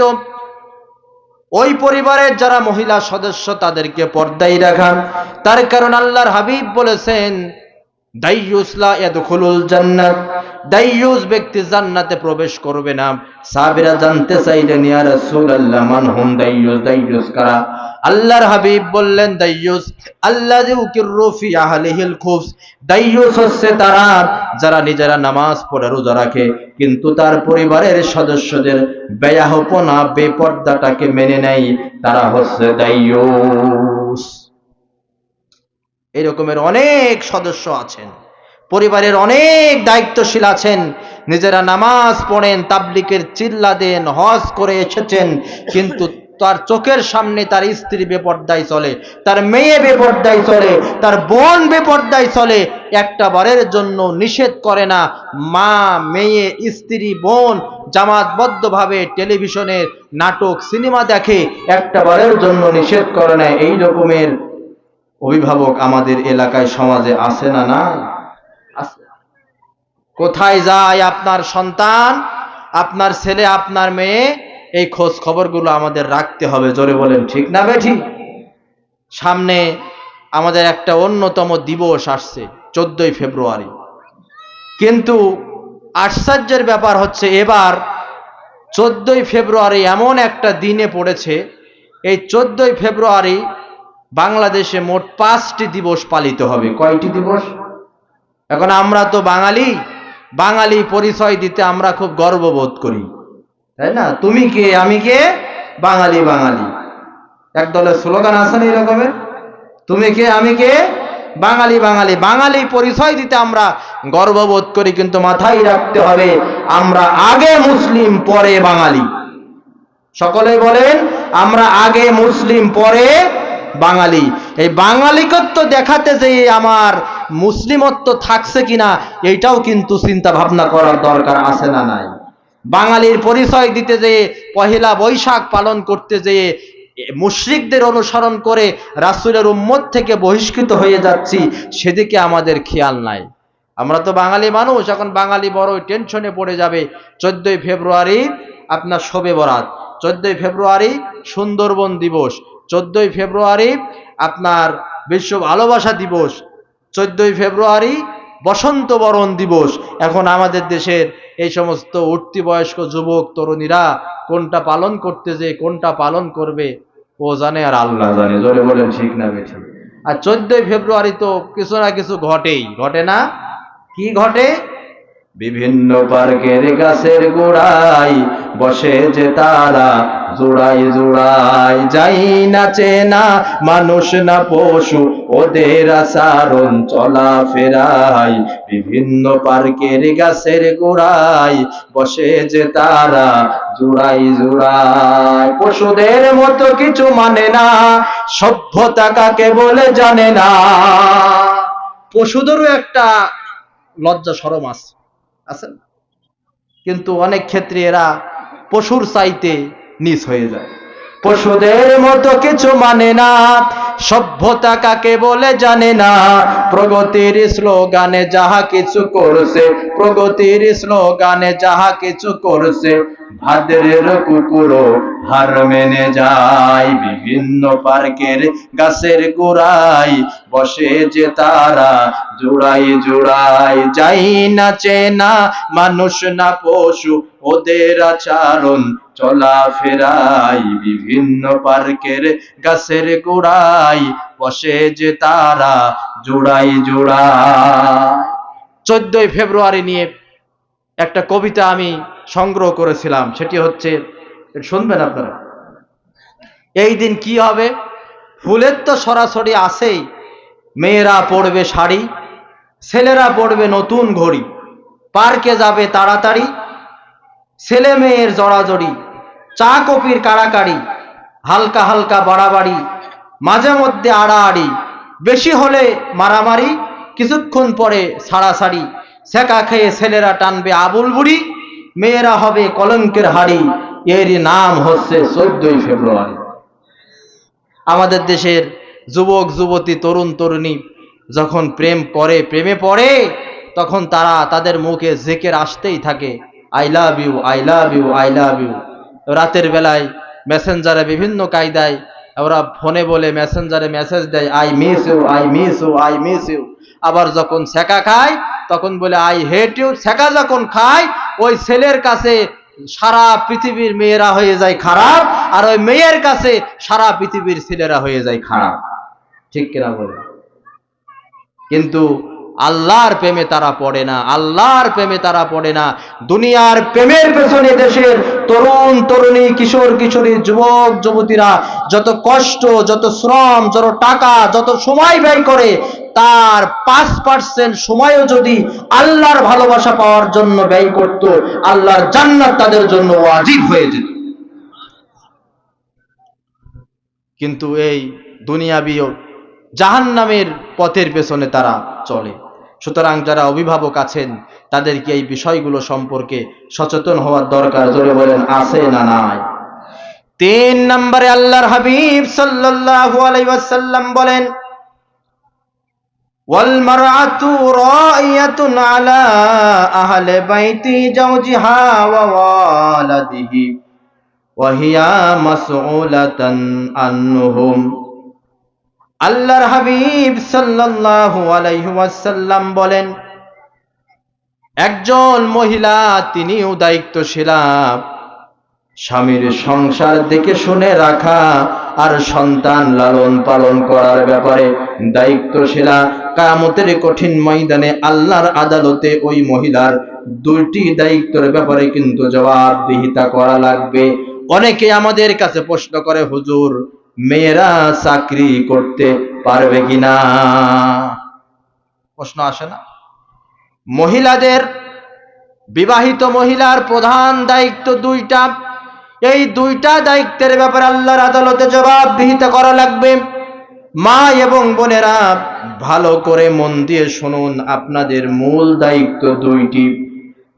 ওই পরিবারের যারা মহিলা সদস্য তাদেরকে পর্দায় রাখা। তার কারণ আল্লাহর হাবিব বলেছেন, দাইয়ুস লা ইয়াদখুলুল জান্নাত, দাইয়ুস ব্যক্তি জান্নাতে প্রবেশ করবে না। সাহাবীরা জানতে চাইলেন, ইয়া রাসূলুল্লাহ মান হুম দাইয়ুস, দাইয়ুস কারা? আল্লাহর হাবিব বললেন, দাইয়ুস আল্লাযী ইউকিররু ফি আহলিহিল খুবস, দাইয়ুস হচ্ছে তারা যারা নিজেরা নামাজ পড়ে রোজা রাখে কিন্তু তার পরিবারের সদস্যদের বেয়াহপনা বেপর্দাটাকে মেনে নেয়, তারা হচ্ছে দাইয়ুস। এরকমের অনেক সদস্য আছেন, পরিবারের অনেক দায়িত্বশীল আছেন, নিজেরা নামাজ পড়েন, তাবলিগের চিল্লা দেন, হজ করে এসেছেন, কিন্তু তার চোখের সামনে তার স্ত্রী বেপর্দায় চলে, তার মেয়ে বেপর্দায় চলে, তার বোন বেপর্দায় চলে, একটা বারের জন্য নিষেধ করে না। মা, মেয়ে, স্ত্রী, বোন জামাতবদ্ধভাবে টেলিভিশনের নাটক সিনেমা দেখে, একটা বারের জন্য নিষেধ করে না। এই রকমের অভিভাবক আমাদের এলাকায় সমাজে আছে না? না আছে। কোথায় যায় আপনার সন্তান, আপনার ছেলে, আপনার মেয়ে, এই খোঁজ খবরগুলো আমাদের রাখতে হবে। জোরে বলেন ঠিক না বেঠিক? সামনে আমাদের একটা অন্যতম দিবস আসছে 14ই ফেব্রুয়ারি, কিন্তু আশ্চর্যের ব্যাপার হচ্ছে এবার 14ই ফেব্রুয়ারি এমন একটা দিনে পড়েছে, এই 14ই ফেব্রুয়ারি বাংলাদেশে মোট 5টি দিবস পালিত হবে। কয়টি দিবস? এখন আমরা তো বাঙালি পরিচয় দিতে আমরা খুব গর্ববোধ করি, তাই না? তুমি কে, আমি কে, বাঙালি। একদলের স্লোগান আছে না এরকমের, তুমি কে, আমি কে, বাঙালি। বাঙালি পরিচয় দিতে আমরা গর্ববোধ করি, কিন্তু মাথায় রাখতে হবে আমরা আগে মুসলিম পরে বাঙালি। সকলে বলেন, আমরা আগে মুসলিম পরে বাঙালি। এই বাঙালিকত্ব দেখাতে যে আমার মুসলিমত্ব থাকছে কিনা এইটাও কিন্তু চিন্তা ভাবনা করার দরকার আছে না নাই? বাঙালির পরিচয় দিতে যে পহেলা বৈশাখ পালন করতে যে মুশরিকদের অনুসরণ করে রাসূলের উম্মত থেকে বহিষ্কৃত হয়ে যাচ্ছি, সেদিকে আমাদের খেয়াল নাই। আমরা তো বাঙালি মানুষ, এখন বাঙালি বড় টেনশনে পড়ে যাবে। 14ই ফেব্রুয়ারি আপনার শবে বরাত, 14ই ফেব্রুয়ারি সুন্দরবন দিবস, 14ই ফেব্রুয়ারি আপনার বিশ্ব ভালোবাসা দিবস, 14ই ফেব্রুয়ারি বসন্ত বরণ দিবস। এখন আমাদের দেশের এই সমস্ত উঠতি বয়স্ক যুবক তরুণীরা কোনটা পালন করতেছে, কোনটা পালন করবে ও জানে আর আল্লাহ জানে। জোরে বলেন ঠিক না বেঠিক? আর 14ই ফেব্রুয়ারি তো কিছু না কিছু ঘটেই, ঘটে না? কি ঘটে? বিভিন্ন পার্কের গাছের গোড়ায় বসে যে তারা জোড়াই জোড়াই, যাই নাচে না মানুষ না পশু, ওদের আচরণ চলাফেরায়। বিভিন্ন পার্কের গাছের গোড়ায় বসে যে তারা জোড়াই জোড়াই, পশুদের মতো কিছু মানে না, সভ্যতা কাকে বলে জানে না। পশুদেরও একটা লজ্জা শরম আছে, কিন্তু অনেক ক্ষেত্রে এরা পশুর চাইতে নিচ হয়ে যায়। পশুদের মতো কিছু মানে না, সভ্যতা কাকে বলে জানে না। প্রগতির স্লোগানে যাহা কিছু করছে, প্রগতির স্লোগানে যাহা কিছু করছে, ভাদ্রের কুকুরও হার মেনে যায়। বিভিন্ন পার্কের গাছের গোড়ায় বসে যে তারা জোড়াই জোড়াই, যাই নাচে না মানুষ না পশু, ওদের আচরণ চলাফেরাই। বিভিন্ন পার্কের গাছের গোড়ায় বসে যে তারা জোড়াই জোড়াই। 14ই ফেব্রুয়ারি নিয়ে একটা কবিতা আমি সংগ্রহ করেছিলাম, সেটি হচ্ছে, শুনবেন আপনারা? এই দিন কি হবে? ফুলের তো সরাসরি আসেই, মেয়েরা পরবে শাড়ি, ছেলেরা পরবে নতুন ঘড়ি, পার্কে যাবে তাড়াতাড়ি, ছেলে মেয়ের জড়াজড়ি, চা কফির কাড়াকাড়ি, হালকা হালকা বাড়াবাড়ি, মাঝে মধ্যে আড়াআড়ি, বেশি হলে মারামারি, কিছুক্ষণ পরে ছাড়াছাড়ি, সেকা খেয়ে ছেলেরা টানবে আবুল বুড়ি, মেয়েরা হবে কলঙ্কের হাড়ি, এরই নাম হচ্ছে 14ই ফেব্রুয়ারি। আমাদের দেশের যুবক যুবতী তরুণ তরুণী যখন প্রেম করে, প্রেমে পড়ে, তখন তারা তাদের মুখে জিকির আসতেই থাকে, I love you, I love you, I love you. রাতের বেলায় মেসেঞ্জারে বিভিন্ন কায়দায় ওরা ফোনে বলে, মেসেঞ্জারে মেসেজ দেয়, I miss you, I miss you, I miss you. আবার যখন সেকা খায় তখন বলে আই হেট ইউ। সেকা যখন খায় ওই ছেলের কাছে সারা পৃথিবীর মেয়েরা হয়ে যায় খারাপ, আর ওই মেয়ের কাছে সারা পৃথিবীর ছেলেরা হয়ে যায় খারাপ। ঠিক কিনা বলে? কিন্তু আল্লাহর প্রেমে তারা পড়ে না, আল্লাহর প্রেমে তারা পড়ে না। দুনিয়ার প্রেমের পেছনে দেশের তরুণ তরুণী, কিশোর কিশোরী, যুবক যুবতীরা যত কষ্ট, যত শ্রম, যত টাকা, যত সময় ব্যয় করে, তার 5% সময়ও যদি আল্লাহর ভালোবাসা পাওয়ার জন্য ব্যয় করত, আল্লাহর জান্নাত তাদের জন্য ওয়াজিব হয়ে যেত। কিন্তু এই দুনিয়াবি জাহান্নামের পথের পেছনে তারা চলে। সুতরাং যারা অভিভাবক আছেন তাদেরকে এই বিষয়গুলো সম্পর্কে সচেতন হওয়ার দরকার। জোরে বলেন, আছে না নাই? 3 নম্বরে আল্লাহর হাবিব সাল্লাল্লাহু আলাইহি ওয়াসাল্লাম বলেন, ওয়াল মারআতু রাইয়াতুন আলা আহলি বাইতি জাওজিহা ওয়া ওয়ালাদিহি ওয়া হিয়া মাসউলাতান আনহুম। আল্লাহর হাবিব সাল্লাল্লাহু আলাইহি ওয়াসাল্লাম বলেন, একজন মহিলা তিনিও দায়িত্বশীলা, স্বামীর সংসার দেখে শুনে রাখা আর সন্তান লালন পালন করার ব্যাপারে দায়িত্বশীলা। কিয়ামতের কঠিন ময়দানে আল্লাহর আদালতে ওই মহিলার 2টি দায়িত্বের ব্যাপারে কিন্তু জবাবদিহিতা করা লাগবে। অনেকে আমাদের কাছে প্রশ্ন করে, হুজুর মেয়েরা চাকরি করতে পারবে কিনা? প্রশ্ন আসে না? মহিলাদের, বিবাহিত মহিলার প্রধান দায়িত্ব 2টা। এই 2টা দায়িত্বের ব্যাপারে আল্লাহর আদালতে জবাবদিহিতা করা লাগবে। মা এবং বোনেরা ভালো করে মন দিয়ে শুনুন, আপনাদের মূল দায়িত্ব 2টি।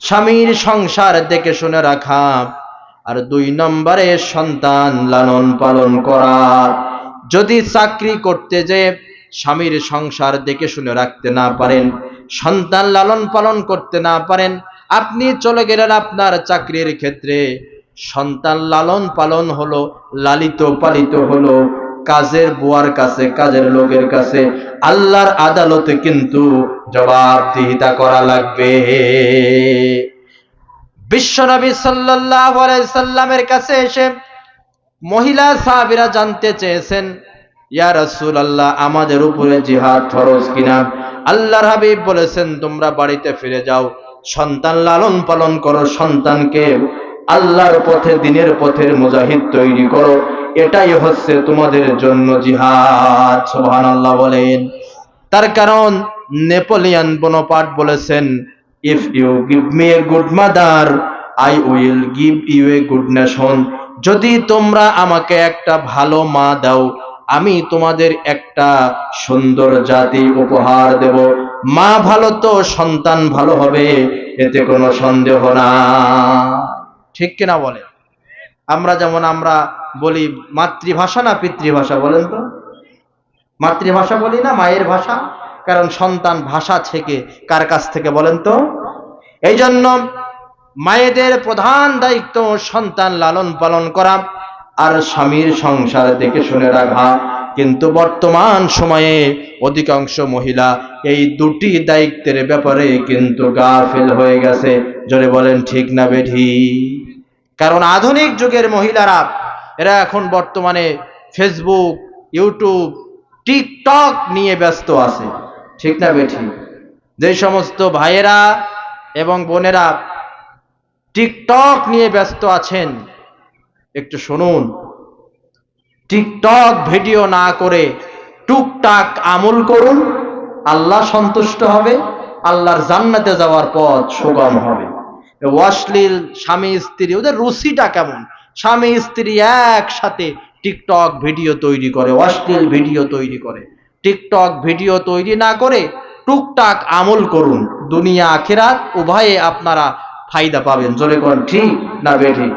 স্বামীর সংসার দেখে শুনে রাখা, আর 2 নম্বরে সন্তান লালন পালন করা। যদি চাকরি করতে যে স্বামীর সংসার দেখে শুনে রাখতে না পারেন, সন্তান লালন পালন করতে না পারেন, আপনি চলে গেলেন আপনার চাকরির ক্ষেত্রে, সন্তান লালন পালন হলো, লালিত পালিত হলো, কাজের বুয়ার কাছে, কাজের লোকের কাছে আল্লাহর আদালতে কিন্তু জবাবদিহিতা করা লাগবে। বিশ্বনবী সাল্লাল্লাহু আলাইহি সাল্লামের কাছে এসে মহিলা সাহাবীরা জানতে চেয়েছেন, ইয়া রাসূলুল্লাহ, আমাদের উপরে জিহাদ ফরজ কিনা? আল্লাহর হাবিব বলেছেন, তোমরা বাড়িতে ফিরে যাও, সন্তান লালন পালন করো, সন্তানকে আল্লাহর পথে, দিনের পথের মুজাহিদ তৈরি করো, এটাই হচ্ছে তোমাদের জন্য জিহাদ। সুবহানাল্লাহ বলেন। তার কারণ নেপোলিয়ন বোনাপার্ট বলেছেন, if you give me a good mother, I will give you a good nation. যদি তোমরা আমাকে একটা ভালো মা দাও, আমি তোমাদের একটা সুন্দর জাতি উপহার দেব। মা ভালো তো সন্তান ভালো হবে, এতে কোনো সন্দেহ না। ঠিক কিনা বলে? আমরা যেমন আমরা বলি মাতৃভাষা না পিতৃভাষা, বলেন তো? মাতৃভাষা বলি না, মায়ের ভাষা? কারণ সন্তান ভাষা থেকে কার কাছ থেকে বলেন তো? এই জন্য মায়েদের প্রধান দায়িত্ব সন্তান লালন পালন করা আর স্বামীর সংসার দেখে শুনে রাখা। কিন্তু বর্তমান সময়ে অধিকাংশ মহিলা এই দুটি দায়িত্বের ব্যাপারে কিন্তু গাফেল হয়ে গেছে। জোরে বলেন ঠিক না বেঠিক? কারণ আধুনিক যুগের মহিলারা এরা এখন বর্তমানে ফেসবুক, ইউটিউব, টিকটক নিয়ে ব্যস্ত আছে। ঠিক না বেঠিক? যে সমস্ত ভাইয়েরা এবং বোনেরা টিকটক নিয়ে ব্যস্ত আছেন, একটু শুনুন। টিকটক ভিডিও না করে টুকটাক আমল করুন, আল্লাহ সন্তুষ্ট হবে, আল্লাহর জান্নাতে যাওয়ার পথ সুগম হবে। অশ্লীল স্বামী স্ত্রী, ওদের রুচিটা কেমন? স্বামী স্ত্রী একসাথে টিকটক ভিডিও তৈরি করে, অশ্লীল ভিডিও তৈরি করে। টিকটক ভিডিও তৈরি না করে টুকটাক আমল করুন, দুনিয়া আখিরাত উভয়ে আপনারা ফায়দা পাবেন। জোরে কোন ঠিক না বেঠিক?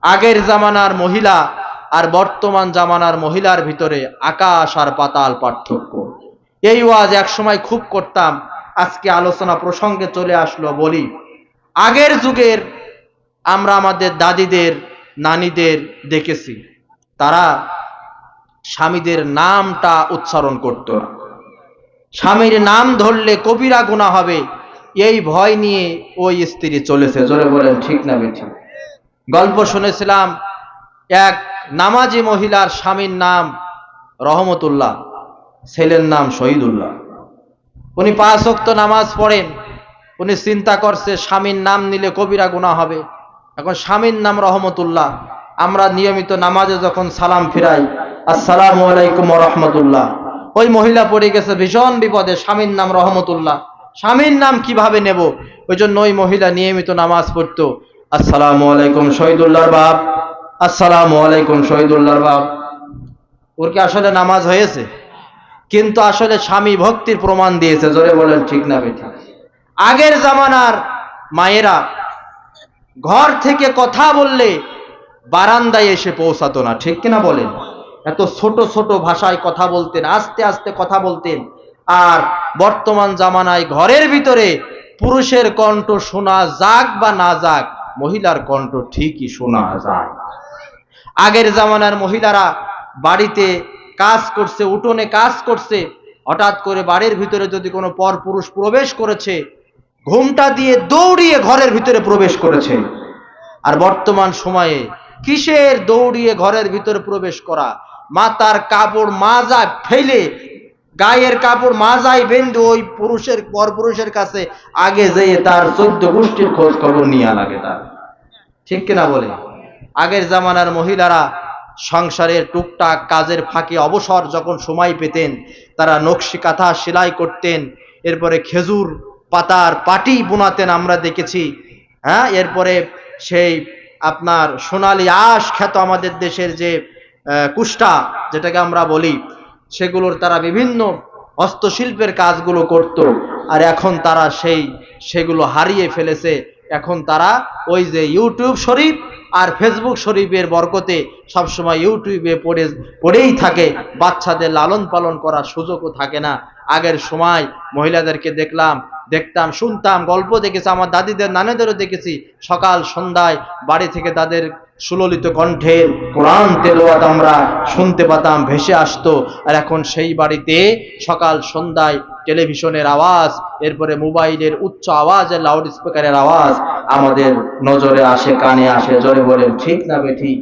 আগের জামানার মহিলা আর বর্তমান জামানার মহিলার ভিতরে আকাশ আর পাতাল পার্থক্য। এই ওয়াজ এক সময় খুব করতাম, আজকে আলোচনা প্রসঙ্গে চলে আসলো। বলি, আগের যুগের আমরা আমাদের দাদিদের, নানীদের দেখেছি, তারা স্বামীদের নামটা উচ্চারণ করত না। স্বামীর নাম ধরলে কবিরা গুনাহ হবে, এই ভয় নিয়ে ওই স্ত্রী চলেছে। জোরে বলেন ঠিক না বেঠিক? গল্প শুনেছিলাম, এক নামাজি মহিলার স্বামীর নাম রহমতুল্লাহ, ছেলের নাম শহীদুল্লাহ। উনি 5 ওয়াক্ত নামাজ পড়েন। উনি চিন্তা করছে স্বামীর নাম নিলে কবিরা গুনাহ হবে। এখন স্বামীর নাম রহমতুল্লাহ। আমরা নিয়মিত নামাজে যখন সালাম ফিরাই, আসসালামু আলাইকুম ওয়া রাহমাতুল্লাহ, ওই মহিলা পড়ে গেছে ভীষণ বিপদে, স্বামীর নাম রহমতুল্লাহ, স্বামীর নাম কিভাবে নেব? ওই জন্য ওই মহিলা নিয়মিত নামাজ পড়তো, আসসালামু আলাইকুম শহীদুল্লাহর বাপ, আসসালামু আলাইকুম শহীদুল্লাহর বাপ। ওর কি আসলে নামাজ হয়েছে? কিন্তু আসলে স্বামী ভক্তির প্রমাণ দিয়েছে। জোরে বলেন ঠিক না বেঠিক? আগের জামানার মায়েরা ঘর থেকে কথা বললে বারান্দায় এসে পৌঁছাতো না। ঠিক কিনা বলেন? এত ছোট ছোট ভাষায় কথা বলতেন, আস্তে আস্তে কথা বলতেন। আর বর্তমান জামানায় ঘরের ভিতরে পুরুষের কণ্ঠ শোনা যাক বা না যাক, মহিলার কণ্ঠ ঠিকই শোনা যায়। আগের জামানার মহিলারা বাড়িতে কাজ করছে, উঠোনে কাজ করছে, হঠাৎ করে বাড়ির ভিতরে যদি কোনো পরপুরুষ প্রবেশ করেছে, ঘুমটা দিয়ে দৌড়িয়ে ঘরের ভিতরে প্রবেশ করেছে। আর বর্তমান সময়ে কিসের দৌড়িয়ে ঘরের ভিতরে প্রবেশ করা? মাথার কাপড় মাজায় ফেলে, গায়ের কাপড় মাজায় বেঁধে ওই পুরুষের, পরপুরুষের কাছে আগে যেয়ে তার 14 গোষ্ঠীর খোঁজ খবর নিয়ে লাগে তার। ঠিক কিনা বলে? আগের জামানার মহিলারা সংসারের টুকটাক কাজের ফাঁকে অবসর যখন সময় পেতেন, তারা নকশি কাঁথা সেলাই করতেন, এরপরে খেজুর পাতার পাটি বুনাতেন, আমরা দেখেছি। হ্যাঁ, এরপরে সেই আপনার সোনালি আঁশ খ্যাত আমাদের দেশের যে কুষ্টা যেটাকে আমরা বলি, সেগুলোর তারা বিভিন্ন হস্তশিল্পের কাজগুলো করত। আর এখন তারা সেগুলো হারিয়ে ফেলেছে। এখন তারা ওই যে ইউটিউব শরীফ আর ফেসবুক শরীফের বরকতে সবসময় ইউটিউবে পড়েই থাকে, বাচ্চাদের লালন পালন করার সুযোগও থাকে না। আগের সময় মহিলাদেরকে দেখতাম, শুনতাম, গল্প দেখেছি, আমার দাদিদের, নানাদেরও দেখেছি, সকাল সন্ধ্যায় বাড়ি থেকে তাদের সুললিত কণ্ঠে কোরআন তেলাওয়াত আমরা শুনতে পেতাম, ভেসে আসতো। আর এখন সেই বাড়িতে সকাল সন্ধ্যায় টেলিভিশনের আওয়াজ, এরপরে মোবাইলের উচ্চ আওয়াজের লাউড স্পিকারের আওয়াজ আমাদের নজরে আসে, কানে আসে। জোরে বলেন ঠিক না বেঠিক?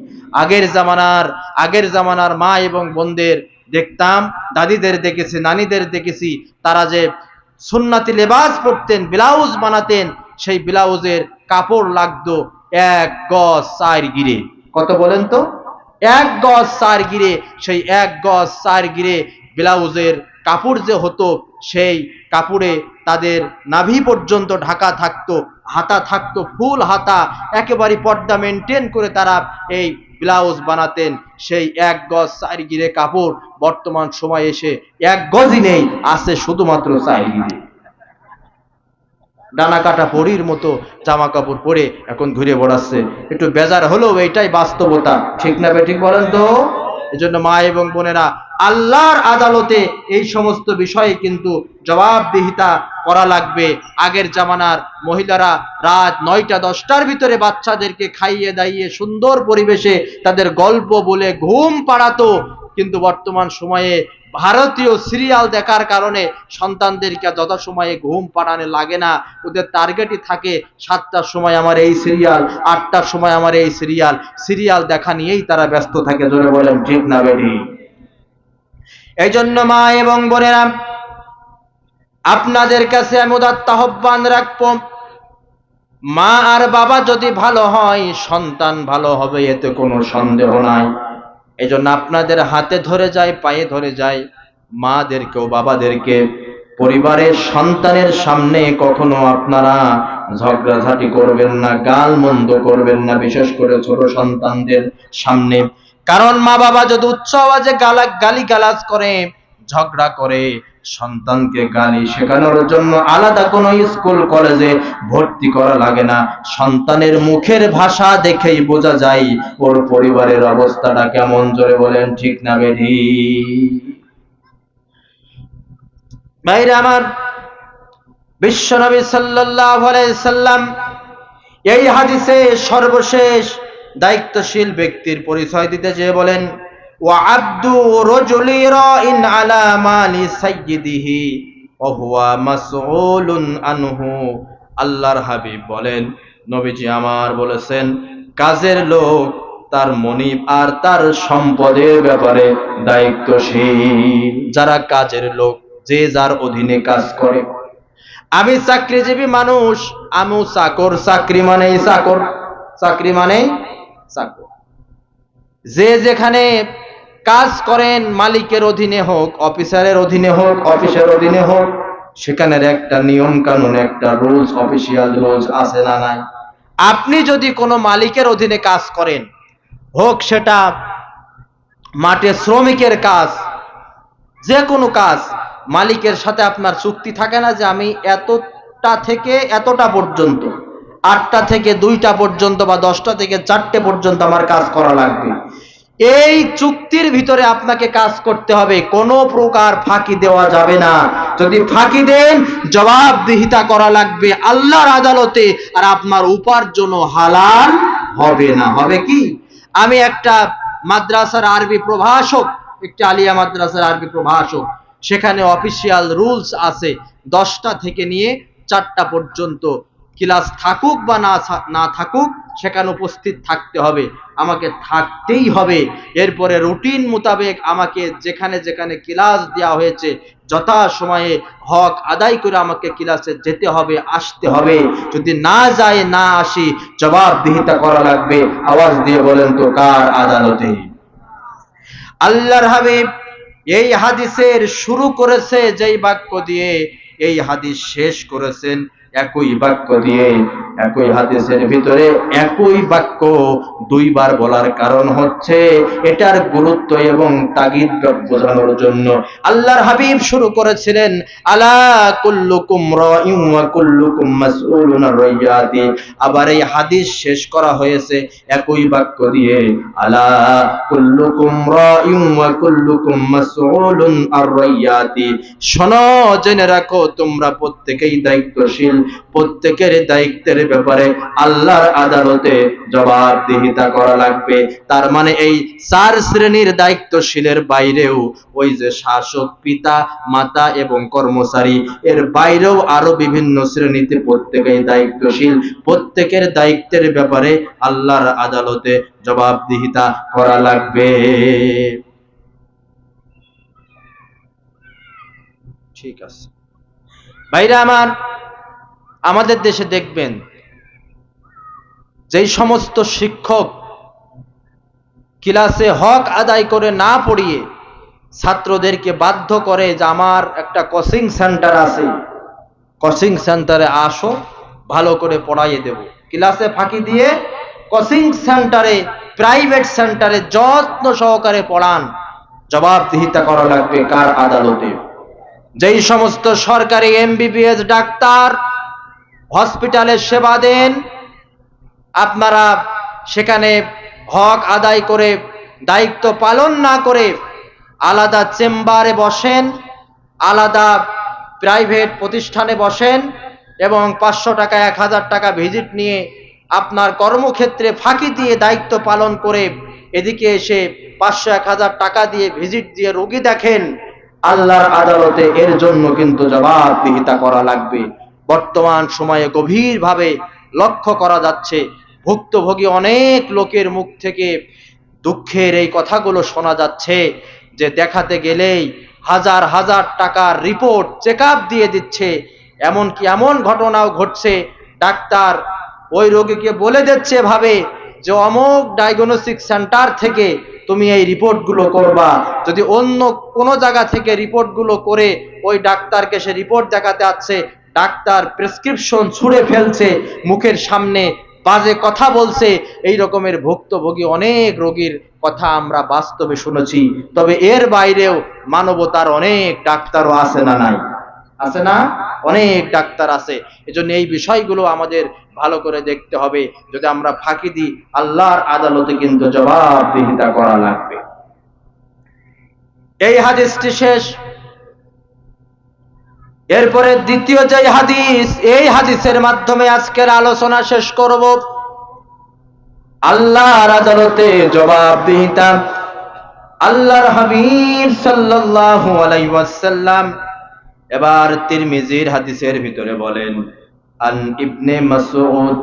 আগের জামানার মা এবং বোনদের দেখতাম, দাদিদের দেখেছি, নানিদের দেখেছি, তারা যে সুন্নাতি লেবাস পরতেন, ব্লাউজ বানাতেন, সেই ব্লাউজের কাপড় লাগতো 1 গজ 4 গিরে। কত বলেন তো? 1 গজ 4 গিরে। সেই 1 গজ 4 গিরে ব্লাউজের কাপড় যে হতো, সেই কাপড়ে তাদের নাভি পর্যন্ত ঢাকা থাকতো, হাতা থাকতো ফুল হাতা, একেবারে পর্দা মেনটেন করে তারা এই ব্লাউজ বানাতেন। সেই 1 গজ 4 গিরে কাপড় বর্তমান সময় এসে 1 গজই নেই, আছে শুধুমাত্র 4 গিরে। ডানা কাটা পরীর মতো জামা কাপড় পরে এখন ঘুরে বেড়াচ্ছে। একটু বেজার হলেও এটাই বাস্তবতা, ঠিক না বেঠিক বলেন তো? এজন্য মা এবং বোনেরা, আল্লাহর আদালতে এই সমস্ত বিষয়ে কিন্তু জবাবদিহিতা করা লাগবে। আগের জামানার মহিলারা রাত 9টা 10টার ভিতরে বাচ্চাদেরকে খাইয়ে দাইয়ে সুন্দর পরিবেশে তাদের গল্প বলে ঘুম পাড়াতো, কিন্তু বর্তমান সময়ে ভারতীয় সিরিয়াল দেখার কারণে সন্তানদেরকে যথাসময়ে ঘুম পাড়ানো লাগে না। ওদের টার্গেটই থাকে 7টার সময় আমার এই সিরিয়াল, 8টার সময় আমার এই সিরিয়াল। সিরিয়াল দেখা নিয়েই তারা ব্যস্ত থাকে। জোরে বলেন ঠিক না বেঠিক? এই জন্য মা এবং বোনেরা, আপনাদের কাছে আমি উদাত্ত আহ্বান রাখবো, মা আর বাবা যদি ভালো হয়, সন্তান ভালো হবে, এতে কোনো সন্দেহ নাই। এই জন্য আপনাদের হাতে ধরে যায়, পায়ে ধরে যায়, মাদেরকেও বাবাদেরকে পরিবারের সন্তানের সামনে কখনো আপনারা ঝগড়াঝাটি করবেন না, গাল মন্দ করবেন না, বিশেষ করে ছোট সন্তানদের সামনে। কারণ মা বাবা যদি উচ্চ আওয়াজে গালি গালাজ করে, ঝগড়া করে, সন্তানকে গালি শেখানোর জন্য আলাদা কোনো স্কুল কলেজে ভর্তি করা লাগে না। সন্তানের মুখের ভাষা দেখেই বোঝা যায় ওর পরিবারের অবস্থাটা কেমন। জোরে বলেন ঠিক না বেঠিক? ভাইরা আমার, বিশ্বনবী সাল্লাল্লাহু আলাইহি সাল্লাম এই হাদিসে সর্বশেষ দায়িত্বশীল ব্যক্তির পরিচয় দিতে যেয়ে বলেন, ওয়া আব্দু রাজুলি রাইন আলা মালি সাইয়্যিদিহি ওয়া হুয়া মাসউলুন আনহু। আল্লাহর হাবিব বলেন, নবীজি আমার বলেছেন, কাজের লোক তার মনিব আর তার সম্পদের ব্যাপারে দায়িত্বশীল। যারা কাজের লোক, যে যার অধীনে কাজ করে। আমি চাকরিজীবী মানুষ, আমিও চাকর, চাকরি মানেই চাকর, চাকরি মানেই চাকর। যে যেখানে কাজ করেন, মালিকের অধীনে হোক, অফিসারের অধীনে হোক, অফিসের অধীনে হোক, সেখানের একটা নিয়ম কানুন, একটা রুলস, অফিসিয়াল রুলস আছে না নাই? আপনি যদি কোনো মালিকের অধীনে কাজ করেন, হোক সেটা মাঠে শ্রমিকের কাজ, যে কোনো কাজ, মালিকের সাথে আপনার চুক্তি থাকে না যে আমি এতটা থেকে এতটা পর্যন্ত, 8টা থেকে 2টা পর্যন্ত বা 10টা থেকে 4টে পর্যন্ত আমার কাজ করা লাগবে। এই চুক্তির ভিতরে আপনাকে কাজ করতে হবে, কোনো প্রকার ফাঁকি দেওয়া যাবে না। যদি ফাঁকি দেন, জবাবদিহিতা করা লাগবে আল্লাহর আদালতে, আর আপনার উপার্জন হালাল হবে না। হবে কি? আমি একটা মাদ্রাসার আরবি প্রভাষক, একটা আলিয়া মাদ্রাসার আরবি প্রভাষক, সেখানে অফিসিয়াল রুলস আছে 10টা থেকে নিয়ে 4টা পর্যন্ত ক্লাস থাকুক বা না থাকুক, সেখানে উপস্থিত থাকতে হবে, আমাকে থাকতেই হবে। এরপরে রুটিন মোতাবেক আমাকে যেখানে যেখানে ক্লাস দেওয়া হয়েছে যথা সময়ে হক আদায় করে আমাকে ক্লাসে যেতে হবে, আসতে হবে। যদি না যায়, না আসি, জবাবদিহিতা করা লাগবে। আওয়াজ দিয়ে বলেন তো কার আদালতে? আল্লাহর হাবিব এই হাদিসের শুরু করেছে যেই বাক্য দিয়ে, এই হাদিস শেষ করেছেন একই বাক্য দিয়ে। একই হাদিসের ভিতরে একই বাক্য 2বার বলার কারণ হচ্ছে এটার গুরুত্ব এবং তাগিদ বোঝানোর জন্য। আল্লাহর হাবিব শুরু করেছিলেন, আলা কুল্লুকুম রাইউন ওয়া কুল্লুকুম মাসউলুন আন রাইয়াতি। আবার এই হাদিস শেষ করা হয়েছে একই বাক্য দিয়ে, আলা কুল্লুকুম রাইউন ওয়া কুল্লুকুম মাসউলুন আর রাইয়াতি। শোনো, জেনে রাখো, তোমরা প্রত্যেকেই দায়িত্বশীল, প্রত্যেকের দায়িত্বের ব্যাপারে আল্লাহর আদালতে জবাবদিহিতা করা লাগবে। তার মানে এই 4 শ্রেণীর দায়িত্বশীলের বাইরেও ওই যে শাসক, পিতা, মাতা এবং কর্মচারী, এর বাইরেও আরো বিভিন্ন শ্রেণীতে প্রত্যেকেই দায়িত্বশীল। প্রত্যেকের দায়িত্বের ব্যাপারে আল্লাহর আদালতে জবাবদিহিতা করা লাগবে। ঠিক আছে ভাইরা আমার, আমাদের দেশে দেখবেন যেই সমস্ত শিক্ষক ক্লাসে হক আদায় করে না পড়িয়ে ছাত্রদেরকে বাধ্য করে যে আমার একটা কোচিং সেন্টার আছে, কোচিং সেন্টারে আসো, ভালো করে পড়াইয়ে দেব, ক্লাসে ফাঁকি দিয়ে কোচিং সেন্টারে, প্রাইভেট সেন্টারে যত্ন সহকারে পড়ান, জবাবদিহিতা করা লাগবে কার আদালতে? যেই সমস্ত সরকারি এমবিবিএস ডাক্তার হসপিটালে সেবা দেন, আপনারা সেখানে হক আদায় করে দায়িত্ব পালন না করে আলাদা চেম্বারে বসেন, আলাদা প্রাইভেট প্রতিষ্ঠানে বসেন এবং 500 টাকা 1000 টাকা ভিজিট নিয়ে আপনার কর্মক্ষেত্রে ফাঁকি দিয়ে দায়িত্ব পালন করে এদিকে এসে 500-1000 টাকা দিয়ে ভিজিট দিয়ে রোগী দেখেন, আল্লাহর আদালতে এর জন্য কিন্তু জবাবদিহিতা করা লাগবে। বর্তমান সময়ে গভীরভাবে লক্ষ্য করা যাচ্ছে, ভুক্তভোগী অনেক লোকের মুখ থেকে দুঃখের এই কথাগুলো শোনা যাচ্ছে যে দেখাতে গেলেই হাজার হাজার টাকার রিপোর্ট চেকআপ দিয়ে দিচ্ছে। এমনকি এমন ঘটনাও ঘটছে, ডাক্তার ওই রোগীকে বলে দিচ্ছে ভাবে যে অমুক ডায়াগনস্টিক সেন্টার থেকে তুমি এই রিপোর্টগুলো করবা। যদি অন্য কোনো জায়গা থেকে রিপোর্টগুলো করে ওই ডাক্তারকে সে রিপোর্ট দেখাতে আসছে, ডাক্তার প্রেসক্রিপশন ছুঁড়ে ফেলছে, মুখের সামনে বাজে কথা বলছে। এই রকমের ভুক্তভোগী অনেক রোগীর কথা আমরা বাস্তবে শুনেছি। তবে এর বাইরেও মানবতার অনেক ডাক্তারও আছে না নাই? আছে না? অনেক ডাক্তার আছে। এজন্য এই বিষয়গুলো আমাদের ভালো করে দেখতে হবে। যদি আমরা ফাঁকি দিই, আল্লাহর আদালতে কিন্তু জবাবদিহিতা করা লাগবে। এই হাদিসটি শেষ। এরপরে দ্বিতীয় যে হাদিস, এই হাদিসের মাধ্যমে আজকের আলোচনা শেষ করব। আল্লাহর আদালতে জবাবদিহিতা। আল্লাহর হাবিব সাল্লাল্লাহু আলাইহি ওয়াসাল্লাম এবার তিরমিজির হাদিসের ভিতরে বলেন, আন ইবনে মাসউদ